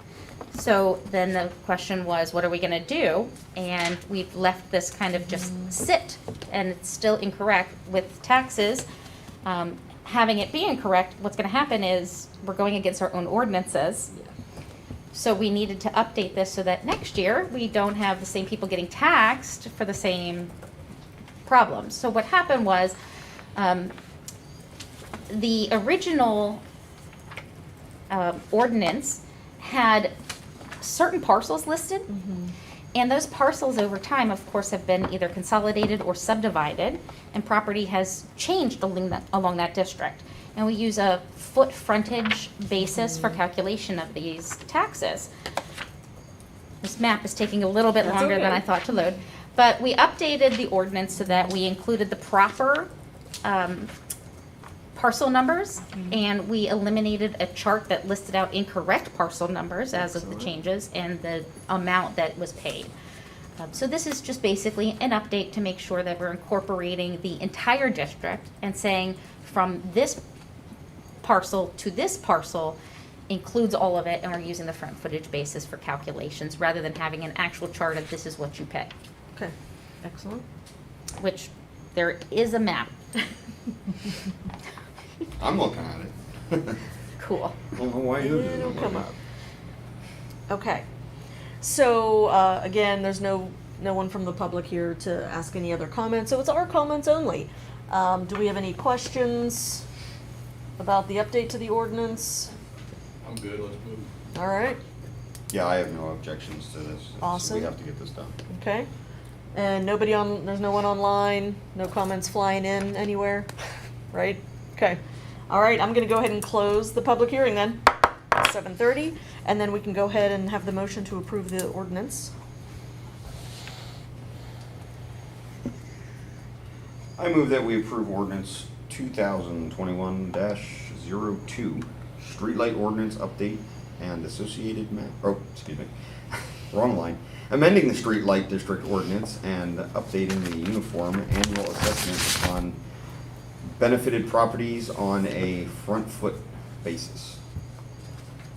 Speaker 2: So then the question was, what are we gonna do? And we've left this kind of just sit, and it's still incorrect with taxes. Having it be incorrect, what's gonna happen is we're going against our own ordinances. So we needed to update this so that next year we don't have the same people getting taxed for the same problems. So what happened was, the original ordinance had certain parcels listed, and those parcels over time, of course, have been either consolidated or subdivided, and property has changed along that district. And we use a foot frontage basis for calculation of these taxes. This map is taking a little bit
Speaker 1: That's
Speaker 2: longer than
Speaker 1: okay.
Speaker 2: I thought to load, but we updated the ordinance so that we included the proper parcel numbers, and we eliminated a chart that listed out incorrect parcel numbers as of the changes and the amount that was paid. So this is just basically an update to make sure that we're incorporating the entire district and saying from this parcel to this parcel includes all of it, and we're using the front footage basis for calculations rather than having an actual chart of this is what you pay,
Speaker 1: Okay, excellent.
Speaker 2: which there is a map.
Speaker 3: I'm looking at it.
Speaker 2: Cool.
Speaker 3: I don't know why yours
Speaker 1: It'll
Speaker 3: isn't
Speaker 1: come
Speaker 3: looking.
Speaker 1: up. Okay, so, again, there's no no one from the public here to ask any other comments, so it's our comments only. Do we have any questions about the update to the ordinance?
Speaker 4: I'm good, let's move.
Speaker 1: All right,
Speaker 3: Yeah, I have no objections to this.
Speaker 1: Awesome.
Speaker 3: We have to get this done.
Speaker 1: okay. And there's no one online, no comments flying in anywhere, right? Okay. All right, I'm gonna go ahead and close the public hearing then, 7:30, and then we can go ahead and have the motion to approve the ordinance.
Speaker 3: I move that we approve ordinance 2021-02, streetlight ordinance update and associated wrong line. Amending the streetlight district ordinance and updating the uniform annual assessment on benefited properties on a front foot basis.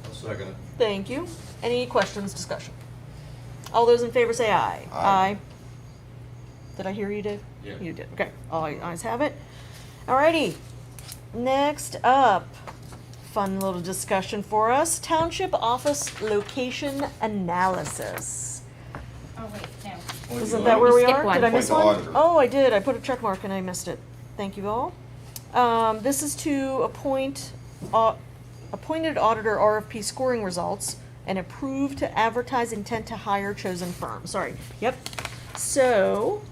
Speaker 4: I'll second it.
Speaker 1: Thank you. Any questions, discussion? All those in favor say aye.
Speaker 3: Aye.
Speaker 1: Did I hear you, Dave?
Speaker 4: Yeah.
Speaker 1: You did, okay. All ayes have it. Alrighty. Next up, fun little discussion for us, township office location analysis.
Speaker 2: Oh, wait, no.
Speaker 1: Isn't that where we
Speaker 2: Skip
Speaker 1: are?
Speaker 2: one.
Speaker 1: Did I miss
Speaker 3: Appoint the
Speaker 1: one?
Speaker 3: auditor.
Speaker 1: Oh, I did. I put a check mark and I missed it. Thank you all. This is to appointed auditor RFP scoring results and approve to advertise intent to hire chosen firm. Sorry. Yep. So,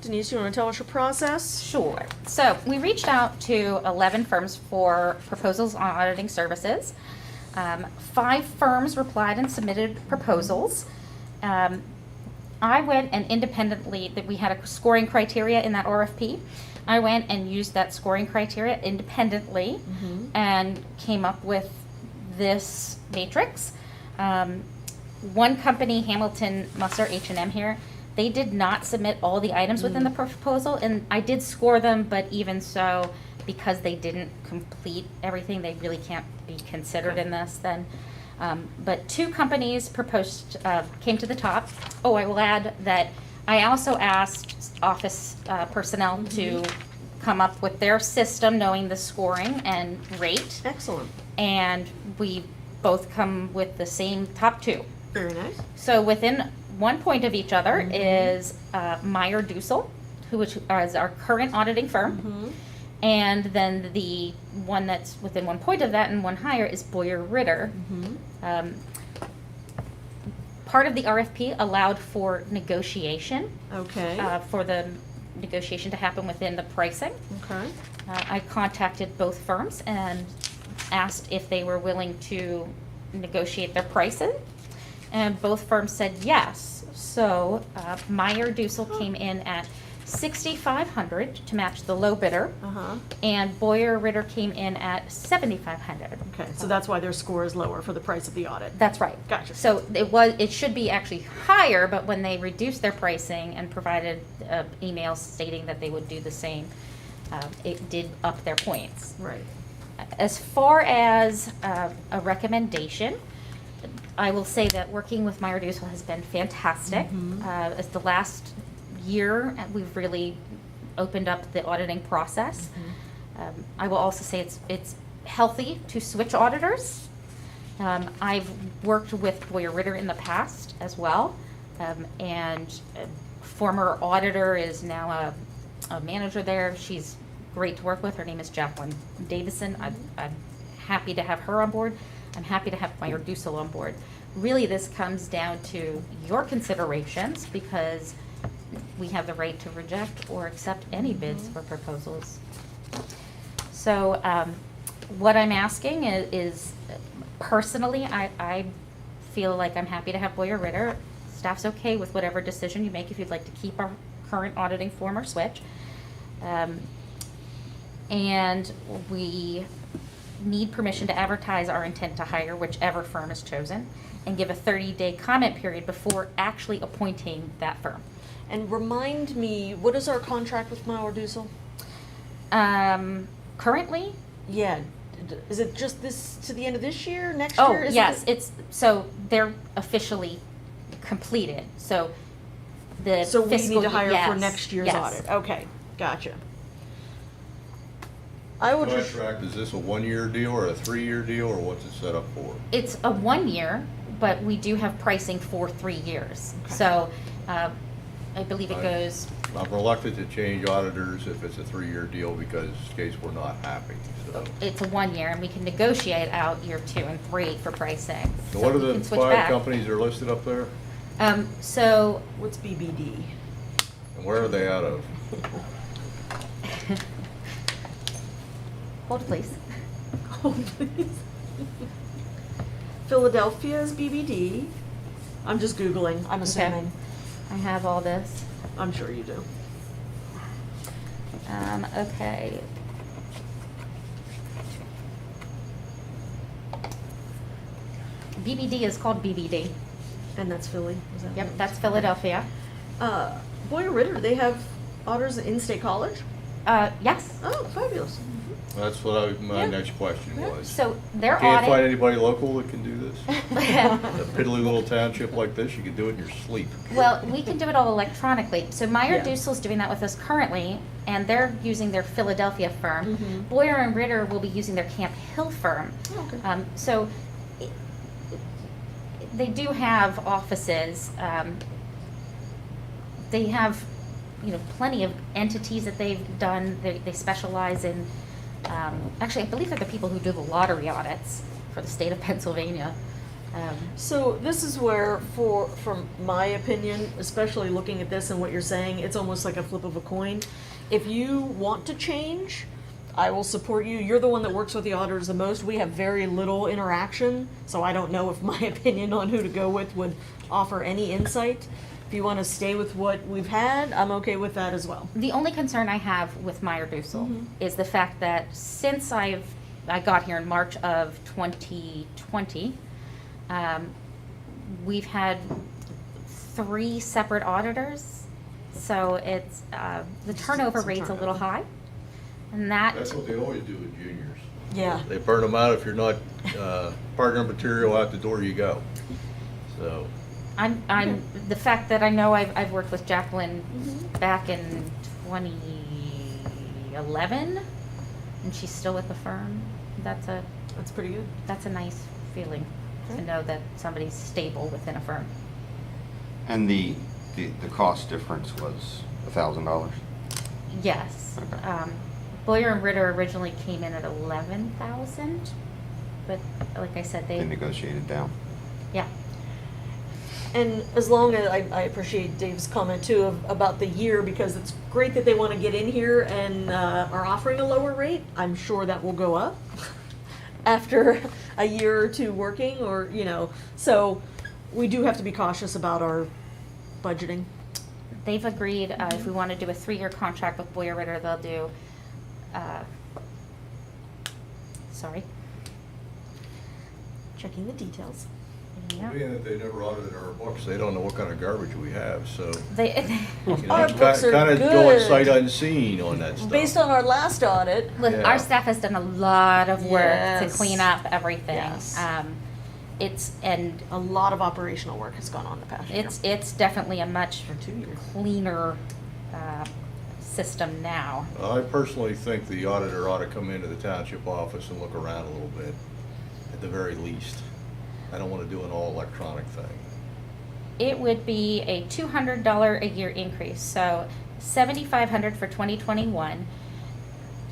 Speaker 1: Denise, you want to tell us your process?
Speaker 2: Sure. So we reached out to 11 firms for proposals on auditing services. 5 firms replied and submitted proposals. I went and independently, that we had a scoring criteria in that RFP. I went and used that scoring criteria independently and came up with this matrix. One company, Hamilton Musser H&M here, they did not submit all the items within the proposal, and I did score them, but even so, because they didn't complete everything, they really can't be considered in this then. But 2 companies proposed, came to the top. Oh, I will add that I also asked office personnel to come up with their system, knowing the scoring and rate,
Speaker 1: Excellent.
Speaker 2: and we both come with the same top 2.
Speaker 1: Very nice.
Speaker 2: So within 1 point of each other is Meyer Dussel, which is our current auditing firm. And then the one that's within 1 point of that and one higher is Boyer Ritter. Part of the RFP allowed for negotiation,
Speaker 1: Okay.
Speaker 2: for the negotiation to happen within the pricing.
Speaker 1: Okay.
Speaker 2: I contacted both firms and asked if they were willing to negotiate their pricing, and both firms said yes. So Meyer Dussel came in at $6,500 to match the low bidder, and Boyer Ritter came in at $7,500.
Speaker 1: Okay, so that's why their score is lower for the price of the audit.
Speaker 2: That's right.
Speaker 1: Gotcha.
Speaker 2: So it should be actually higher, but when they reduced their pricing and provided emails stating that they would do the same, it did up their points.
Speaker 1: Right.
Speaker 2: As far as a recommendation, I will say that working with Meyer Dussel has been fantastic. As the last year, we've really opened up the auditing process. I will also say it's healthy to switch auditors. I've worked with Boyer Ritter in the past as well, and a former auditor is now a manager there. She's great to work with. Her name is Jacqueline Davison. I'm happy to have her on board. I'm happy to have Meyer Dussel on board. Really, this comes down to your considerations, because we have the right to reject or accept any bids or proposals. So what I'm asking is personally, I feel like I'm happy to have Boyer Ritter. Staff's okay with whatever decision you make if you'd like to keep our current auditing form or switch. And we need permission to advertise our intent to hire whichever firm is chosen, and give a 30-day comment period before actually appointing that firm.
Speaker 1: And remind me, what is our contract with Meyer Dussel?
Speaker 2: Currently,
Speaker 1: Yeah, is it just this, to the end of this year, next
Speaker 2: oh,
Speaker 1: year? Is
Speaker 2: yes,
Speaker 1: it-
Speaker 2: it's, so they're officially completed, so the
Speaker 1: So we
Speaker 2: fiscal
Speaker 1: need to hire for
Speaker 2: yes,
Speaker 1: next year's
Speaker 2: yes.
Speaker 1: audit? Okay, gotcha. I would just,
Speaker 4: Contract, is this a 1-year deal or a 3-year deal, or what's it set up for?
Speaker 2: It's a 1 year, but we do have pricing for 3 years.
Speaker 1: Okay.
Speaker 2: So I believe it
Speaker 4: Right.
Speaker 2: goes,
Speaker 4: I'm reluctant to change auditors if it's a 3-year deal because in case we're not happy, so.
Speaker 2: it's a 1 year, and we can negotiate out year 2 and 3 for pricing.
Speaker 4: So what are
Speaker 2: we
Speaker 4: the
Speaker 2: can switch
Speaker 4: 5
Speaker 2: back.
Speaker 4: companies that are listed up there?
Speaker 2: So,
Speaker 1: What's BBD?
Speaker 4: And where are they out of?
Speaker 2: hold please.
Speaker 1: Oh, please. Philadelphia's BBD. I'm just Googling, I'm assuming.
Speaker 2: I have all this.
Speaker 1: I'm sure you do.
Speaker 2: Okay. BBD is called BBD.
Speaker 1: And that's Philly, is that
Speaker 2: Yep,
Speaker 1: what it
Speaker 2: that's
Speaker 1: is?
Speaker 2: Philadelphia.
Speaker 1: Boyer Ritter, they have auditors at in-state college?
Speaker 2: Yes.
Speaker 1: Oh, fabulous.
Speaker 4: That's what my
Speaker 2: Yeah.
Speaker 4: next question was.
Speaker 2: So their
Speaker 4: Can't find
Speaker 2: audit.
Speaker 4: anybody local that can do this? A piddly little township like this, you can do it in your sleep.
Speaker 2: Well, we can do it all electronically. So Meyer
Speaker 1: Yeah.
Speaker 2: Dussel's doing that with us currently, and they're using their Philadelphia firm.
Speaker 1: Mhm.
Speaker 2: Boyer and Ritter will be using their Camp Hill firm.
Speaker 1: Oh, okay.
Speaker 2: So they do have offices. They have, plenty of entities that they've done. They specialize in. Actually, I believe they're the people who do the lottery audits for the state of Pennsylvania.
Speaker 1: So this is where, from my opinion, especially looking at this and what you're saying, it's almost like a flip of a coin. If you want to change, I will support you. You're the one that works with the auditors the most. We have very little interaction, so I don't know if my opinion on who to go with would offer any insight. If you want to stay with what we've had, I'm okay with that as well.
Speaker 2: The only concern I have with Meyer Dussel
Speaker 1: Mhm.
Speaker 2: is the fact that since I got here in March of 2020, we've had 3 separate auditors. So it's the turnover
Speaker 1: Some
Speaker 2: rate's a little
Speaker 1: turnover.
Speaker 2: high, and that.
Speaker 4: That's what they always do with juniors.
Speaker 1: Yeah.
Speaker 4: They burn them out if you're not partner material, out the door you go. So,
Speaker 2: I'm the fact that I know I've worked with Jacqueline
Speaker 1: Mhm.
Speaker 2: back in 2011, and she's still with the firm. That's a
Speaker 1: That's pretty good.
Speaker 2: nice feeling to
Speaker 1: Okay.
Speaker 2: know that somebody's stable within a firm.
Speaker 3: And the cost difference was $1,000?
Speaker 2: Yes.
Speaker 3: Okay.
Speaker 2: Boyer and Ritter originally came in at 11,000, but like I said,
Speaker 3: They negotiated down.
Speaker 2: yeah.
Speaker 1: And as long as, I appreciate Dave's comment too about the year, because it's great that they want to get in here and are offering a lower rate. I'm sure that will go up after a year or 2 working, or, so we do have to be cautious about our budgeting.
Speaker 2: They've agreed, if we want to do a 3-year contract with Boyer Ritter, they'll do, sorry.
Speaker 1: Checking the details.
Speaker 2: Yeah.
Speaker 4: being that they never audited our books, they don't know what kind of garbage we have, so.
Speaker 1: Our books are
Speaker 4: Kind of
Speaker 1: good.
Speaker 4: going sight unseen on that stuff.
Speaker 1: Based on our last audit,
Speaker 2: Look,
Speaker 4: Yeah.
Speaker 2: our staff has done a lot of work to
Speaker 1: Yes.
Speaker 2: clean up everything.
Speaker 1: Yes.
Speaker 2: And
Speaker 1: a lot of operational work has gone on the past year.
Speaker 2: it's definitely a much
Speaker 1: For 2 years.
Speaker 2: cleaner system now.
Speaker 4: I personally think the auditor ought to come into the township office and look around a little bit, at the very least. I don't want to do an all electronic thing.
Speaker 2: It would be a $200 a year increase, so $7,500 for 2021,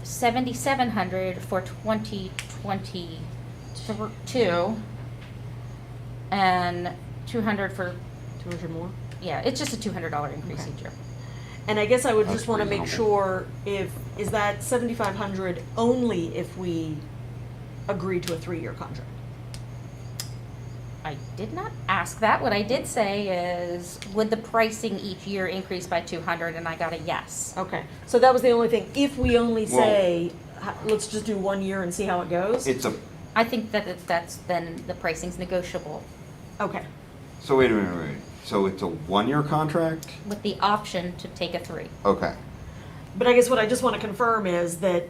Speaker 2: $7,700 for 2022, and 200 for,
Speaker 1: 200 more.
Speaker 2: yeah, it's just a $200 increase
Speaker 1: Okay.
Speaker 2: each year.
Speaker 1: And I guess I would
Speaker 3: That's
Speaker 1: just want to make
Speaker 3: reasonable.
Speaker 1: sure is that 7,500 only if we agree to a 3-year contract?
Speaker 2: I did not ask that. What I did say is, would the pricing each year increase by 200? And I got a yes.
Speaker 1: Okay, so that was the only thing. If we only
Speaker 3: Well-
Speaker 1: say, let's just do 1 year and see how it goes?
Speaker 3: It's a,
Speaker 2: I think that that's then the pricing's negotiable
Speaker 1: Okay,
Speaker 3: so wait a minute. So it's a 1-year contract?
Speaker 2: with the option to take a 3.
Speaker 3: Okay.
Speaker 1: but I guess what I just want to confirm is that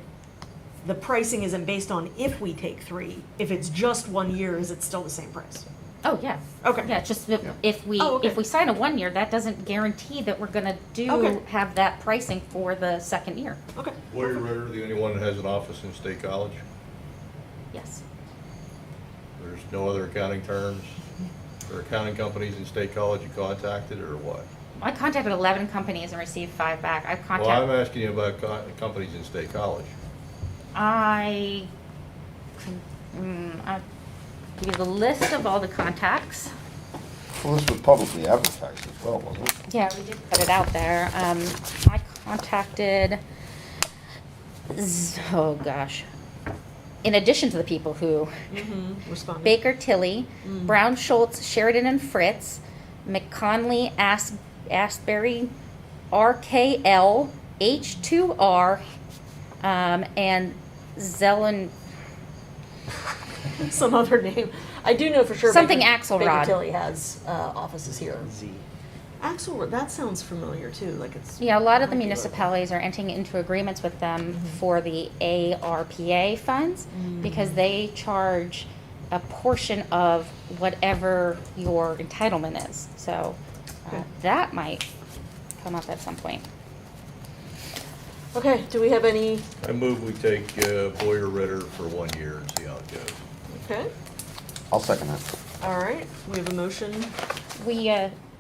Speaker 1: the pricing isn't based on if we take 3. If it's just 1 year, is it still the same price?
Speaker 2: Oh, yeah.
Speaker 1: Okay.
Speaker 2: Yeah, just
Speaker 3: Yeah.
Speaker 2: if we
Speaker 1: Oh, okay.
Speaker 2: if we sign a 1 year, that doesn't guarantee that we're gonna
Speaker 1: Okay.
Speaker 2: have that pricing for the second year.
Speaker 1: Okay.
Speaker 4: Boyer Ritter, the only one that has an office in State College?
Speaker 2: Yes.
Speaker 4: There's no other accounting terms or accounting companies in State College you contacted, or what?
Speaker 2: I contacted 11 companies and received 5 back. I've
Speaker 4: Well, I'm
Speaker 2: contacted,
Speaker 4: asking you about companies in State College.
Speaker 2: I'll give you the list of all the contacts.
Speaker 3: Well, this was publicly advertised as well, wasn't it?
Speaker 2: Yeah, we did put it out there. I contacted, oh gosh, in addition to the people who,
Speaker 1: Responding.
Speaker 2: Baker Tilly, Brown Schultz, Sheridan and Fritz, McConley, Asbury, RKL, H2R, and Zelen,
Speaker 1: Some other name. I do know for sure.
Speaker 2: Something
Speaker 1: Baker
Speaker 2: Axelrod.
Speaker 1: Tilly has offices here. Axelrod, that sounds familiar too, like it's.
Speaker 2: yeah, a lot of the municipalities are entering into agreements with them for the ARPA funds because they charge a portion of whatever your entitlement is. So
Speaker 1: Okay.
Speaker 2: that might come up at some point.
Speaker 1: Okay, do we have any,
Speaker 4: I move we take Boyer Ritter for 1 year and see how it goes.
Speaker 1: okay,
Speaker 3: I'll second that.
Speaker 1: all right, we have a motion,
Speaker 2: We,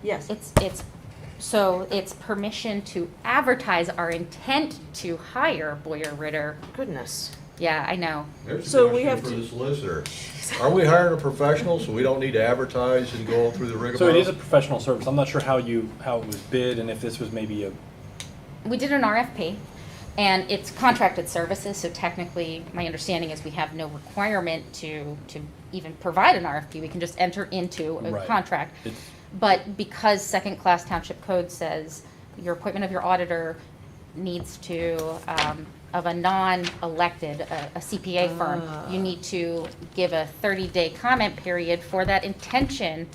Speaker 1: yes.
Speaker 2: it's permission to advertise our intent to hire Boyer Ritter.
Speaker 1: Goodness.
Speaker 2: Yeah, I know.
Speaker 4: There's
Speaker 1: So
Speaker 4: a
Speaker 1: we have
Speaker 4: question for
Speaker 1: to-
Speaker 4: the solicitor. Are we hiring a professional so we don't need to advertise and go all through the rigmarole?
Speaker 5: So it is a professional service. I'm not sure how it was bid and if this was maybe a,
Speaker 2: We did an RFP, and it's contracted services, so technically, my understanding is we have no requirement to even provide an RFP. We can just enter into a
Speaker 5: Right.
Speaker 2: contract.
Speaker 5: it's,
Speaker 2: But because second-class township code says your appointment of your auditor needs to, of a non-elected, a CPA firm, you need to give a 30-day comment period for that intention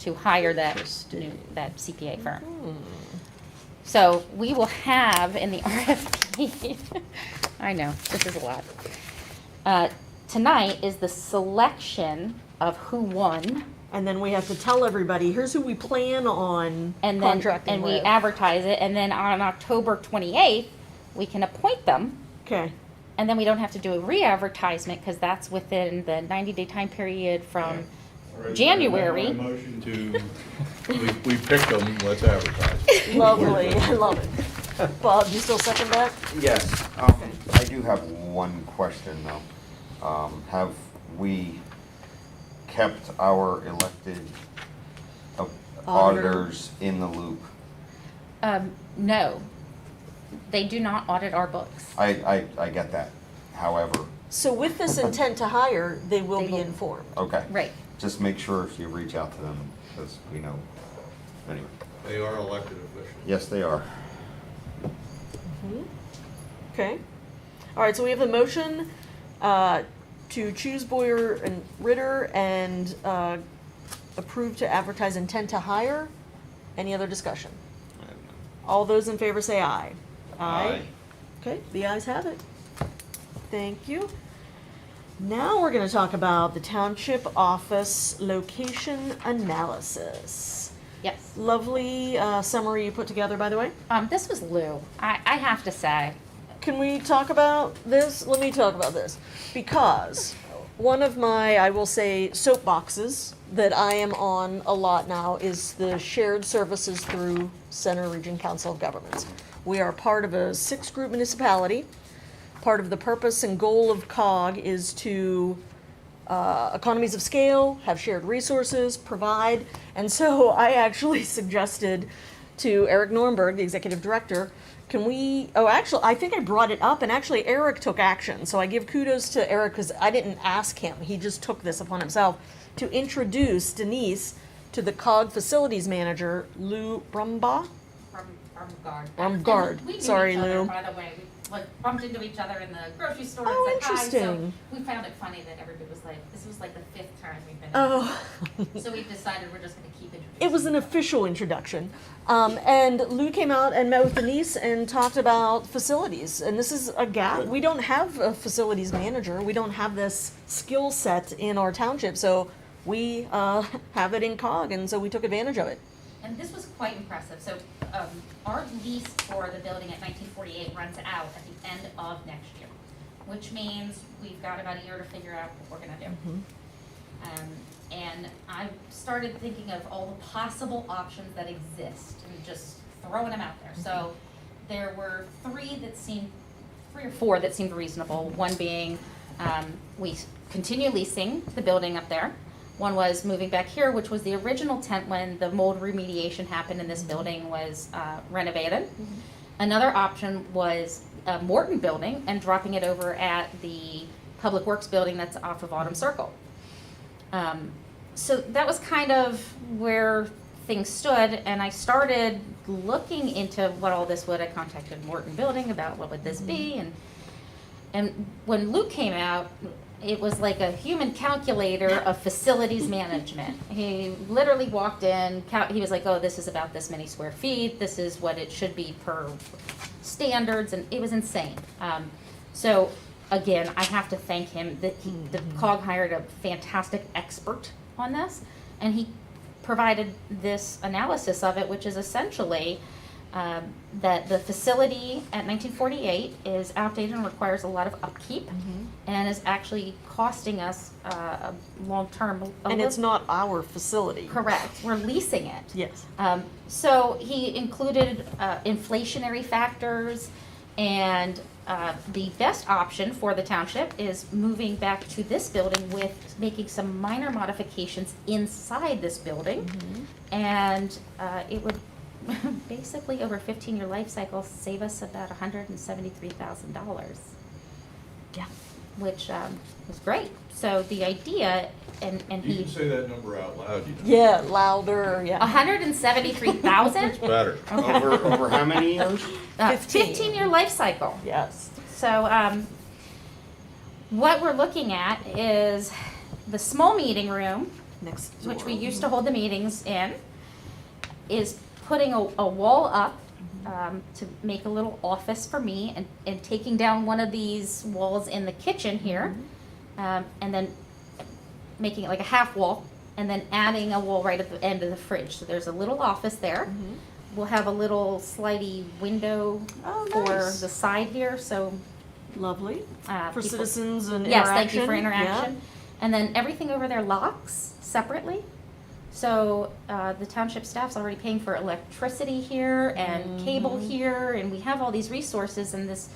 Speaker 2: to hire that CPA firm. So we will have in the RFP, I know, this is a lot. Tonight is the selection of who won,
Speaker 1: And then we have to tell everybody, here's who we plan on
Speaker 2: and then,
Speaker 1: contracting
Speaker 2: and we
Speaker 1: with.
Speaker 2: advertise it, and then on October 28th, we can appoint them,
Speaker 1: Okay,
Speaker 2: and then we don't have to do a re-advertisement, because that's within the 90-day time period from January.
Speaker 4: My motion to, we picked them, let's advertise.
Speaker 1: lovely, I love it. Bob, you still second that?
Speaker 3: Yes, I do have one question though. Have we kept our elected auditors in the loop?
Speaker 2: No, they do not audit our books.
Speaker 3: I get that. However,
Speaker 1: So with this intent to hire, they will
Speaker 2: They
Speaker 1: be
Speaker 2: will.
Speaker 1: informed.
Speaker 3: okay.
Speaker 2: Right.
Speaker 3: Just make sure if you reach out to them, because we know. Anyway,
Speaker 4: They are elected officials.
Speaker 3: yes, they are.
Speaker 1: Okay. All right, so we have a motion to choose Boyer and Ritter and approve to advertise intent to hire. Any other discussion? All those in favor say aye.
Speaker 3: Aye.
Speaker 1: Okay, the ayes have it. Thank you. Now we're going to talk about the township office location analysis.
Speaker 2: Yes.
Speaker 1: Lovely summary you put together, by the way.
Speaker 2: This was Lou. I have to say,
Speaker 1: Can we talk about this? Let me talk about this. Because one of my, I will say, soapboxes that I am on a lot now is the shared services through Center Region Council of Governments. We are part of a 6-group municipality. Part of the purpose and goal of COG is to economies of scale, have shared resources, provide. And so I actually suggested to Eric Nornberg, the executive director, can we, actually, I think I brought it up, and actually Eric took action. So I give kudos to Eric, because I didn't ask him. He just took this upon himself to introduce Denise to the COG facilities manager, Lou Brumbaugh. Rumgard.
Speaker 2: We knew
Speaker 1: Sorry,
Speaker 2: each other,
Speaker 1: Lou.
Speaker 2: by the way. We bumped into each other in the grocery store
Speaker 1: Oh,
Speaker 2: and said hi.
Speaker 1: interesting.
Speaker 2: So we found it funny that everybody was like, this was like the 5th time we've been.
Speaker 1: Oh.
Speaker 2: So we decided we're just going to keep introducing.
Speaker 1: It was an official introduction. And Lou came out and met with Denise and talked about facilities. And this is a gap. We don't have a facilities manager. We don't have this skill set in our township. So we have it in COG, and so we took advantage of it.
Speaker 2: And this was quite impressive. So our lease for the building at 1948 runs out at the end of next year, which means we've got about a year to figure out what we're going to do. And I started thinking of all the possible options that exist and just throwing them out there. So there were three or four that seemed reasonable. One being, we continue leasing the building up there. One was moving back here, which was the original tent when the mold remediation happened and this building was renovated. Another option was a Morton building and dropping it over at the Public Works building that's off of Autumn Circle. So that was kind of where things stood, and I started looking into what all this would. I contacted Morton Building about what would this be, and when Luke came out, it was like a human calculator of facilities management. He literally walked in, he was like, oh, this is about this many square feet, this is what it should be per standards, and it was insane. So again, I have to thank him that the COG hired a fantastic expert on this, and he provided this analysis of it, which is essentially that the facility at 1948 is outdated and requires a lot of upkeep, and is actually costing us a long-term.
Speaker 1: And it's not our facility.
Speaker 2: Correct. We're leasing it.
Speaker 1: Yes.
Speaker 2: So he included inflationary factors, and the best option for the township is moving back to this building with making some minor modifications inside this building. And it would basically, over a 15-year life cycle, save us about $173,000.
Speaker 1: Yeah.
Speaker 2: Which was great. So the idea, and
Speaker 4: You
Speaker 2: he,
Speaker 4: can say that number out loud, you know.
Speaker 1: Yeah, louder, yeah.
Speaker 2: 173,000.
Speaker 4: Better.
Speaker 3: Over how many years?
Speaker 1: 15.
Speaker 2: 15-year life cycle.
Speaker 1: Yes.
Speaker 2: So what we're looking at is the small meeting room,
Speaker 1: Next
Speaker 2: which
Speaker 1: door.
Speaker 2: we used to hold the meetings in, is putting a wall up to make a little office for me, and taking down one of these walls in the kitchen here, and then making it like a half wall, and then adding a wall right at the end of the fridge. So there's a little office there. We'll have a little slidey window
Speaker 1: Oh,
Speaker 2: for
Speaker 1: nice.
Speaker 2: the side here, so
Speaker 1: Lovely. For
Speaker 2: people-
Speaker 1: citizens and
Speaker 2: Yes,
Speaker 1: interaction.
Speaker 2: thank you for interaction. And then everything over there locks separately. So the township staff's already paying for electricity here and cable here, and we have all these resources, and this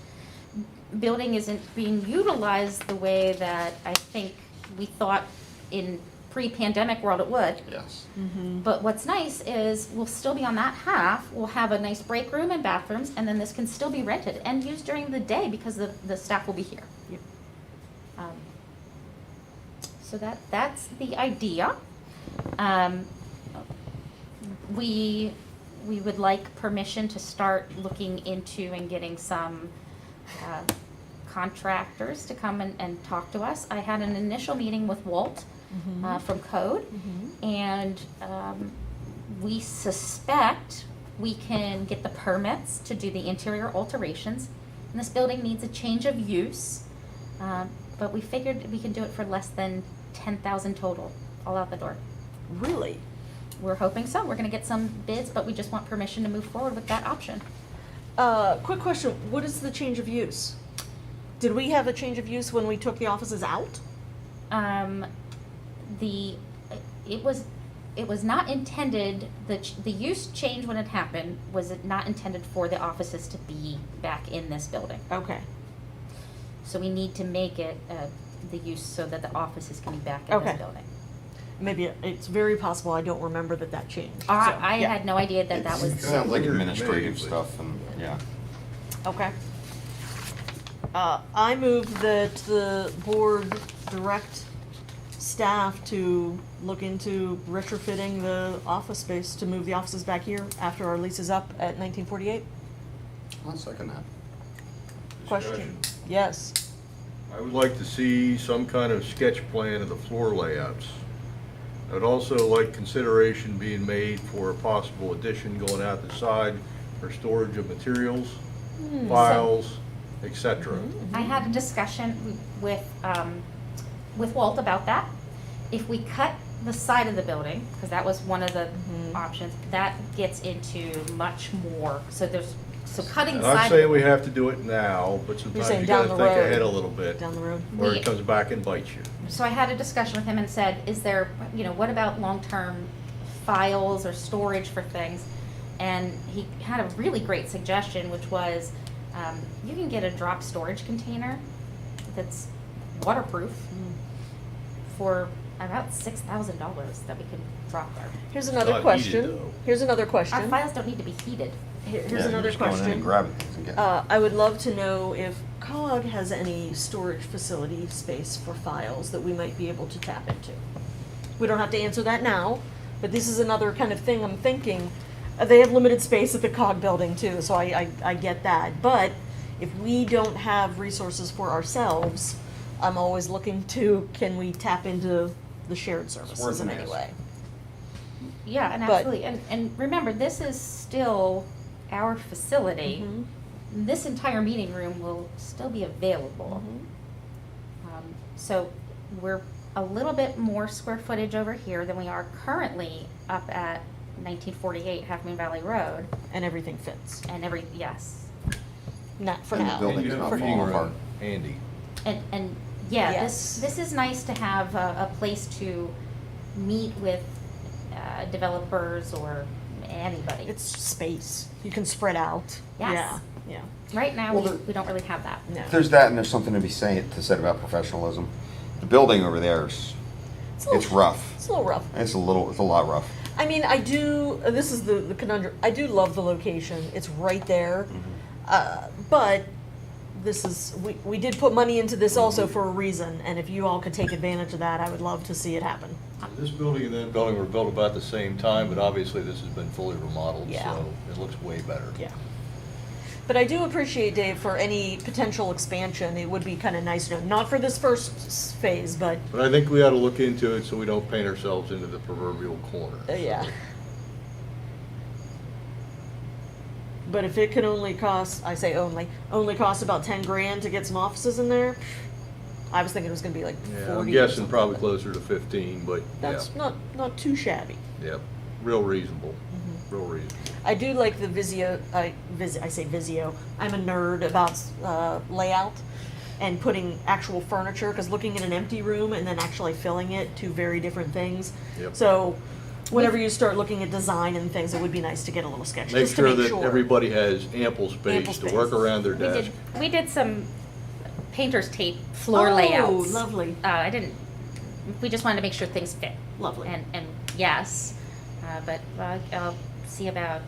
Speaker 2: building isn't being utilized the way that I think we thought in pre-pandemic world it would.
Speaker 3: Yes.
Speaker 2: But what's nice is we'll still be on that half. We'll have a nice break room and bathrooms, and then this can still be rented and used during the day because the staff will be here.
Speaker 1: Yep.
Speaker 2: So that's the idea. We would like permission to start looking into and getting some contractors to come and talk to us. I had an initial meeting with Walt from Code, and we suspect we can get the permits to do the interior alterations. And this building needs a change of use, but we figured we can do it for less than $10,000 total, all out the door.
Speaker 1: Really?
Speaker 2: We're hoping so. We're gonna get some bids, but we just want permission to move forward with that option.
Speaker 1: Quick question, what is the change of use? Did we have a change of use when we took the offices out?
Speaker 2: It was not intended, the use change when it happened was not intended for the offices to be back in this building.
Speaker 1: Okay.
Speaker 2: So we need to make it the use so that the offices can be back in
Speaker 1: Okay.
Speaker 2: this building.
Speaker 1: Maybe it's very possible I don't remember that changed.
Speaker 2: I
Speaker 1: yeah.
Speaker 2: had no idea that
Speaker 3: It
Speaker 2: was.
Speaker 3: sounds like
Speaker 4: Weird to me,
Speaker 3: administrative
Speaker 4: but-
Speaker 3: stuff, and, yeah.
Speaker 1: Okay. I move that the board direct staff to look into retrofitting the office space to move the offices back here after our lease is up at 1948.
Speaker 3: I'll second that.
Speaker 1: Question? Yes.
Speaker 4: I would like to see some kind of sketch plan of the floor layouts. I'd also like consideration being made for a possible addition going out the side for storage of materials, files, etc.
Speaker 2: I had a discussion with Walt about that. If we cut the side of the building, because that was one of the options, that gets into much more. So there's So cutting the
Speaker 4: I'm not
Speaker 2: side.
Speaker 4: saying we have to do it now, but sometimes
Speaker 1: saying
Speaker 4: you
Speaker 1: down
Speaker 4: gotta
Speaker 1: the
Speaker 4: think
Speaker 1: road.
Speaker 4: ahead a little bit,
Speaker 1: Down the road.
Speaker 4: or
Speaker 2: We-
Speaker 4: it comes back and bites you.
Speaker 2: So I had a discussion with him and said, is there, what about long-term files or storage for things? And he had a really great suggestion, which was, you can get a drop storage container that's waterproof for about $6,000 that we can drop there.
Speaker 1: Here's
Speaker 4: Not
Speaker 1: another
Speaker 4: heated,
Speaker 1: question.
Speaker 4: though.
Speaker 1: Here's another
Speaker 2: Our
Speaker 1: question.
Speaker 2: files don't need to be heated.
Speaker 1: Here's
Speaker 3: Yeah, you're
Speaker 1: another
Speaker 3: just going in
Speaker 1: question.
Speaker 3: and grabbing things and getting.
Speaker 1: I would love to know if COG has any storage facility space for files that we might be able to tap into. We don't have to answer that now, but this is another kind of thing I'm thinking. They have limited space at the COG building too, so I get that. But if we don't have resources for ourselves, I'm always looking to, can we tap into the shared services in
Speaker 3: an
Speaker 1: any
Speaker 3: ask.
Speaker 1: way?
Speaker 2: Yeah, and
Speaker 1: But-
Speaker 2: absolutely. And remember, this is still our facility.
Speaker 1: Mhm.
Speaker 2: This entire meeting room will still be available. So we're a little bit more square footage over here than we are currently up at 1948 Half Moon Valley Road.
Speaker 1: And everything fits.
Speaker 2: And yes.
Speaker 1: Not for
Speaker 3: And the
Speaker 1: now.
Speaker 3: building's
Speaker 4: And you have
Speaker 3: not
Speaker 4: a meeting
Speaker 3: falling apart.
Speaker 4: room handy.
Speaker 2: And yeah,
Speaker 1: Yes.
Speaker 2: this is nice to have a place to meet with developers or anybody.
Speaker 1: It's space. You can spread out.
Speaker 2: Yes.
Speaker 1: Yeah,
Speaker 2: Right now,
Speaker 3: Well,
Speaker 2: we don't really have that.
Speaker 1: yeah. No.
Speaker 3: There's that, and there's something to be said about professionalism. The building over there is,
Speaker 1: It's a little-
Speaker 3: it's rough.
Speaker 1: It's a little rough.
Speaker 3: It's a lot rough.
Speaker 1: I mean, this is the conundrum. I do love the location. It's right there. But we did put money into this also for a reason. And if you all could take advantage of that, I would love to see it happen.
Speaker 4: This building and that building were built about the same time, but obviously this has been fully remodeled,
Speaker 1: Yeah.
Speaker 4: so it looks way better.
Speaker 1: Yeah. But I do appreciate, Dave, for any potential expansion. It would be kind of nice to know, not for this first phase, but
Speaker 4: But I think we ought to look into it so we don't paint ourselves into the proverbial corner.
Speaker 1: yeah. But if it can only cost, I say only cost about 10 grand to get some offices in there, I was thinking it was gonna be like 40
Speaker 4: Yeah, I'm
Speaker 1: or
Speaker 4: guessing
Speaker 1: something,
Speaker 4: probably
Speaker 1: but
Speaker 4: closer to 15, but yeah,
Speaker 1: That's not too shabby.
Speaker 4: yep, real reasonable,
Speaker 1: Mm-hmm.
Speaker 4: real reasonable.
Speaker 1: I do like the Visio, I say Visio, I'm a nerd about layout and putting actual furniture, because looking at an empty room and then actually filling it, two very different things.
Speaker 4: Yep.
Speaker 1: So whenever you start looking at design and things, it would be nice to get a little sketch,
Speaker 4: Make
Speaker 1: just to
Speaker 4: sure
Speaker 1: make
Speaker 4: that
Speaker 1: sure.
Speaker 4: everybody has ample
Speaker 1: Ample
Speaker 4: space to work
Speaker 1: space.
Speaker 4: around their desk.
Speaker 2: We did some painter's tape floor
Speaker 1: Oh,
Speaker 2: layouts.
Speaker 1: lovely.
Speaker 2: We just wanted to make sure things fit.
Speaker 1: Lovely.
Speaker 2: And yes, but I'll see about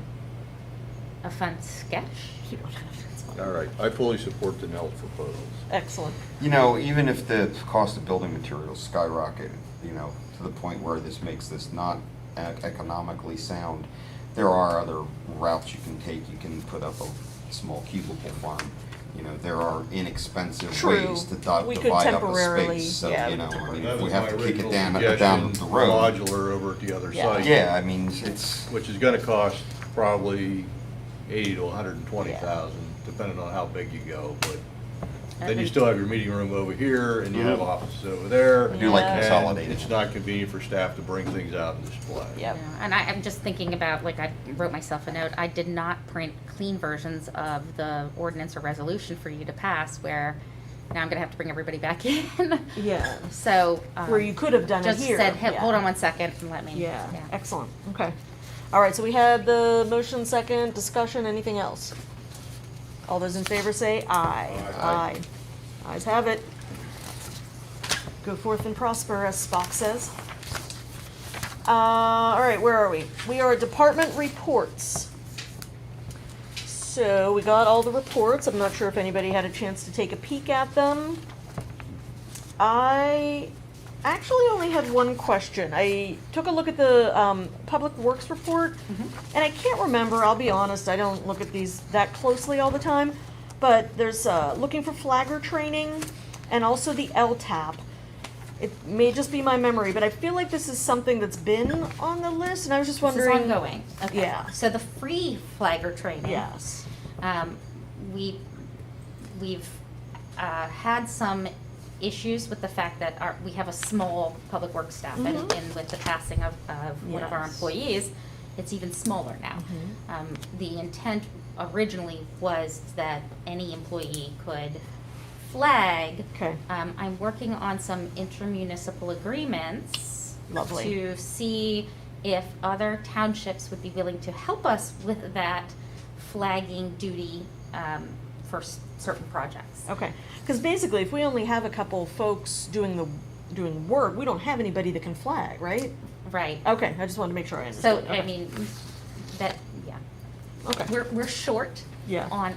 Speaker 2: a fun sketch.
Speaker 1: You don't have to, it's fine.
Speaker 4: All right, I fully support the Nels proposals.
Speaker 1: Excellent.
Speaker 3: You know, even if the cost of building materials skyrocketed, to the point where this makes this not economically sound, there are other routes you can take. You can put up a small cubicle farm. There are inexpensive
Speaker 1: True.
Speaker 3: ways to
Speaker 1: We could
Speaker 3: divide up a
Speaker 1: temporarily-
Speaker 3: space. So,
Speaker 1: yeah,
Speaker 3: I
Speaker 1: temporarily.
Speaker 3: mean,
Speaker 4: That
Speaker 3: if we
Speaker 4: was
Speaker 3: have
Speaker 4: my
Speaker 3: to kick it
Speaker 4: original
Speaker 3: down
Speaker 4: suggestion,
Speaker 3: the road.
Speaker 4: Modular over at the other
Speaker 1: Yeah.
Speaker 4: site.
Speaker 3: Yeah, I mean, it's,
Speaker 4: Which is gonna cost probably 80 to 120,000, depending on how big you go, but then you still have your meeting room over here, and you have
Speaker 3: Mhm.
Speaker 4: offices over there.
Speaker 3: I do like
Speaker 1: Yeah.
Speaker 3: consolidating.
Speaker 4: And it's not convenient for staff to bring things out and display.
Speaker 1: Yep.
Speaker 2: Yeah, and I'm just thinking about, like, I wrote myself a note, I did not print clean versions of the ordinance or resolution for you to pass, where now I'm gonna have to bring everybody back in.
Speaker 1: Yeah.
Speaker 2: So.
Speaker 1: Where you could have done it
Speaker 2: Just
Speaker 1: here.
Speaker 2: said, "Hey,
Speaker 1: Yeah.
Speaker 2: hold on one second and let me.
Speaker 1: Yeah, excellent, okay. All right, so we had the motion second, discussion, anything else? All those in favor say aye.
Speaker 4: Aye.
Speaker 1: Ayes have it. Go forth and prosper, as Spock says. All right, where are we? We are at department reports. So we got all the reports. I'm not sure if anybody had a chance to take a peek at them. I actually only had one question. I took a look at the Public Works report, and I can't remember, I'll be honest, I don't look at these that closely all the time, but there's looking for flagger training and also the LTAP. It may just be my memory, but I feel like this is something that's been on the list, and I was just
Speaker 2: This is
Speaker 1: wondering.
Speaker 2: ongoing. Okay.
Speaker 1: Yeah.
Speaker 2: So the free flagger training.
Speaker 1: Yes.
Speaker 2: We've had some issues with the fact that we have a small public works staff, and with the passing of one of our
Speaker 1: Yes.
Speaker 2: employees, it's even smaller now. The intent originally was that any employee could flag.
Speaker 1: Okay.
Speaker 2: I'm working on some intermunicipal agreements.
Speaker 1: Lovely.
Speaker 2: To see if other townships would be willing to help us with that flagging duty for certain projects.
Speaker 1: Okay, because basically, if we only have a couple folks doing work, we don't have anybody that can flag, right?
Speaker 2: Right.
Speaker 1: Okay, I just wanted to make sure I
Speaker 2: So,
Speaker 1: understood. Okay.
Speaker 2: I mean, that, yeah.
Speaker 1: Okay.
Speaker 2: We're short
Speaker 1: Yeah.
Speaker 2: on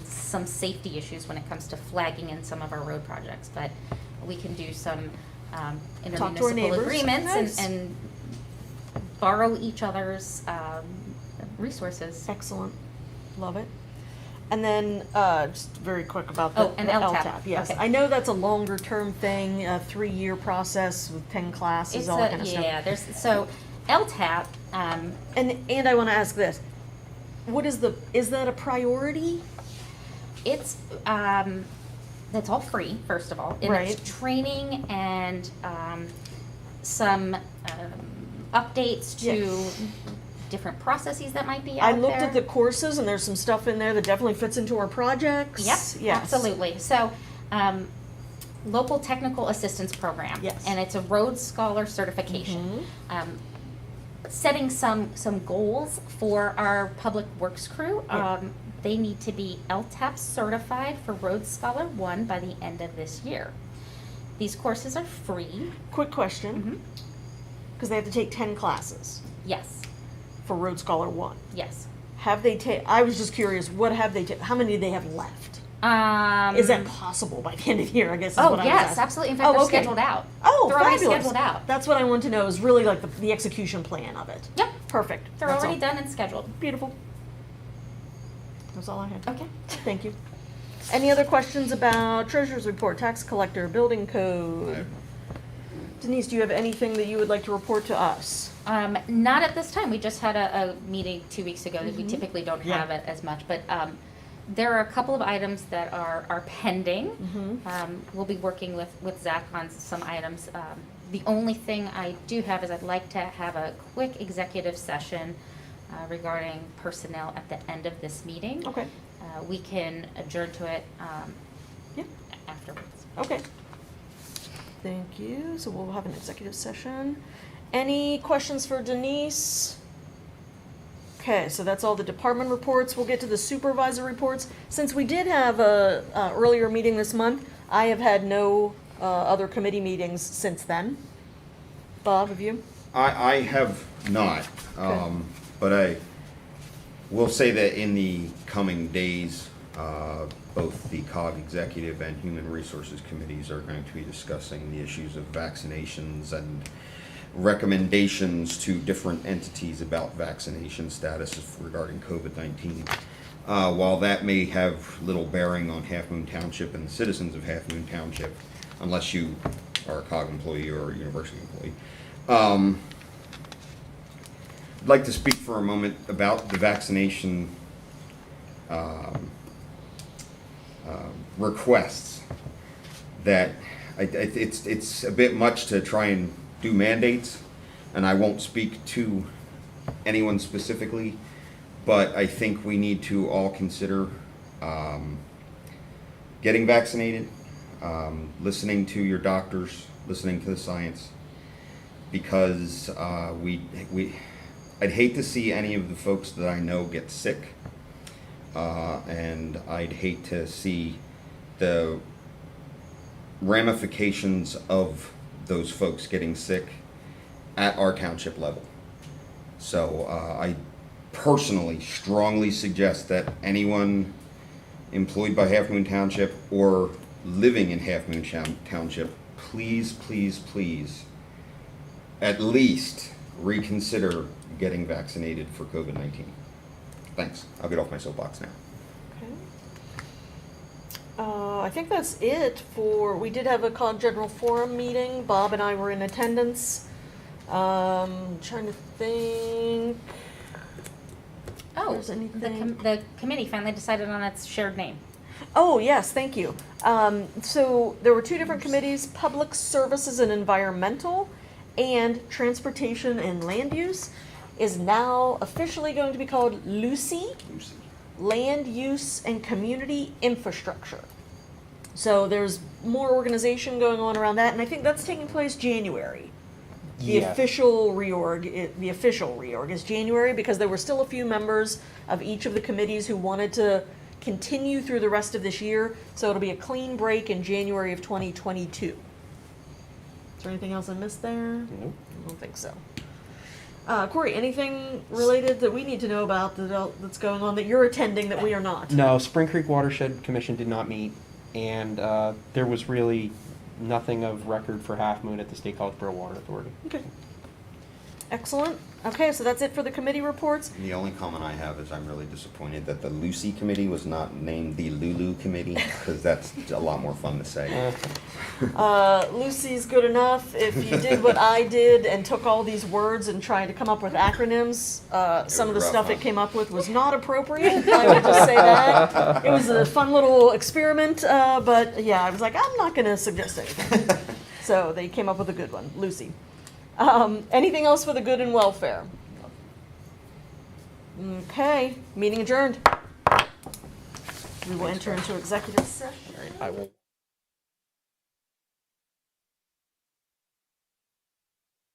Speaker 2: some safety issues when it comes to flagging in some of our road projects, but we can do some
Speaker 1: Talk to our
Speaker 2: intermunicipal
Speaker 1: neighbors.
Speaker 2: agreements
Speaker 1: Nice.
Speaker 2: and borrow each other's resources.
Speaker 1: Excellent, love it. And then, just very quick about
Speaker 2: Oh,
Speaker 1: the
Speaker 2: and
Speaker 1: the
Speaker 2: LTAP.
Speaker 1: Yes,
Speaker 2: Okay.
Speaker 1: I know that's a longer term thing, a 3-year process with 10 classes,
Speaker 2: It's
Speaker 1: all that kind of stuff.
Speaker 2: yeah, so LTAP,
Speaker 1: And I want to ask this: is that a priority?
Speaker 2: it's that's all free, first of all, and
Speaker 1: Right.
Speaker 2: it's training and some updates to
Speaker 1: Yeah.
Speaker 2: different processes that might be out
Speaker 1: I
Speaker 2: there.
Speaker 1: looked at the courses, and there's some stuff in there that definitely fits into our projects.
Speaker 2: Yep,
Speaker 1: Yes.
Speaker 2: absolutely. So, local technical assistance program.
Speaker 1: Yes.
Speaker 2: And it's a Rhodes Scholar certification. Setting some goals for our public works crew.
Speaker 1: Yeah.
Speaker 2: They need to be LTAP certified for Rhodes Scholar 1 by the end of this year. These courses are free.
Speaker 1: Quick question,
Speaker 2: Mhm.
Speaker 1: because they have to take 10 classes
Speaker 2: Yes,
Speaker 1: for Road Scholar 1.
Speaker 2: yes.
Speaker 1: Have they I was just curious, what have they how many do they have left? Is that possible by the end of the year, I guess is
Speaker 2: Oh,
Speaker 1: what I was
Speaker 2: yes,
Speaker 1: asking.
Speaker 2: absolutely. In fact,
Speaker 1: Oh,
Speaker 2: they're
Speaker 1: okay.
Speaker 2: scheduled out.
Speaker 1: Oh,
Speaker 2: They're already
Speaker 1: fabulous.
Speaker 2: scheduled out.
Speaker 1: That's what I want to know, is really like the execution plan of it.
Speaker 2: Yep,
Speaker 1: Perfect.
Speaker 2: they're
Speaker 1: That's
Speaker 2: already
Speaker 1: all.
Speaker 2: done and scheduled.
Speaker 1: Beautiful. That's all I had.
Speaker 2: Okay.
Speaker 1: Thank you. Any other questions about treasurer's report, tax collector, building code? Denise, do you have anything that you would like to report to us?
Speaker 2: Not at this time. We just had a meeting 2 weeks ago that we
Speaker 1: Mhm.
Speaker 2: typically don't
Speaker 1: Yeah.
Speaker 2: have it as much, but there are a couple of items that are pending.
Speaker 1: Mhm.
Speaker 2: We'll be working with Zach on some items. The only thing I do have is I'd like to have a quick executive session regarding personnel at the end of this meeting.
Speaker 1: Okay.
Speaker 2: We can adjourn to it
Speaker 1: Yep.
Speaker 2: afterwards.
Speaker 1: Okay. Thank you. So we'll have an executive session. Any questions for Denise? Okay, so that's all the department reports. We'll get to the supervisor reports. Since we did have a earlier meeting this month, I have had no other committee meetings since then. Bob, have you?
Speaker 3: I have not,
Speaker 1: Okay.
Speaker 3: but I will say that in the coming days, both the COG Executive and Human Resources Committees are going to be discussing the issues of vaccinations and recommendations to different entities about vaccination status regarding COVID-19. While that may have little bearing on Halfmoon Township and the citizens of Halfmoon Township, unless you are a COG employee or a university employee, I'd like to speak for a moment about the vaccination requests. That it's a bit much to try and do mandates, and I won't speak to anyone specifically, but I think we need to all consider getting vaccinated, listening to your doctors, listening to the science, because I'd hate to see any of the folks that I know get sick, and I'd hate to see the ramifications of those folks getting sick at our township level. So I personally strongly suggest that anyone employed by Halfmoon Township or living in Halfmoon Township, please, please, please, at least reconsider getting vaccinated for COVID-19. Thanks. I'll get off my soapbox now.
Speaker 1: Okay. I think that's it we did have a COG General Forum meeting. Bob and I were in attendance. Trying to think.
Speaker 2: Oh,
Speaker 1: There's anything-
Speaker 2: the committee finally decided on its shared name.
Speaker 1: Oh, yes, thank you. So there were 2 different committees, Public Services and Environmental, and Transportation and Land Use is now officially going to be called Lucy. land use and community infrastructure. So there's more organization going on around that, and I think that's taking place January. The
Speaker 6: Yeah.
Speaker 1: official reorg is January, because there were still a few members of each of the committees who wanted to continue through the rest of this year, so it'll be a clean break in January of 2022. Is there anything else I missed there?
Speaker 6: Nope.
Speaker 1: I don't think so. Corey, anything related that we need to know about that's going on that you're attending that we are not?
Speaker 6: No, Spring Creek Watershed Commission did not meet, and there was really nothing of record for Half Moon at the State College Borough Water Authority.
Speaker 1: Okay. Excellent. Okay, so that's it for the committee reports.
Speaker 3: And the only comment I have is I'm really disappointed that the Lucy Committee was not named the Lulu Committee, because that's a lot more fun to say.
Speaker 1: Lucy's good enough. If you did what I did and took all these words and tried to come up with acronyms, some of the
Speaker 3: rough,
Speaker 1: stuff
Speaker 3: huh?
Speaker 1: it came up with was not appropriate. I would just say that. It was a fun little experiment, but yeah, I was like, I'm not going to suggest anything. So they came up with a good one, Lucy. Anything else for the good and welfare? Okay, meeting adjourned. We will enter into executive session.
Speaker 6: I will.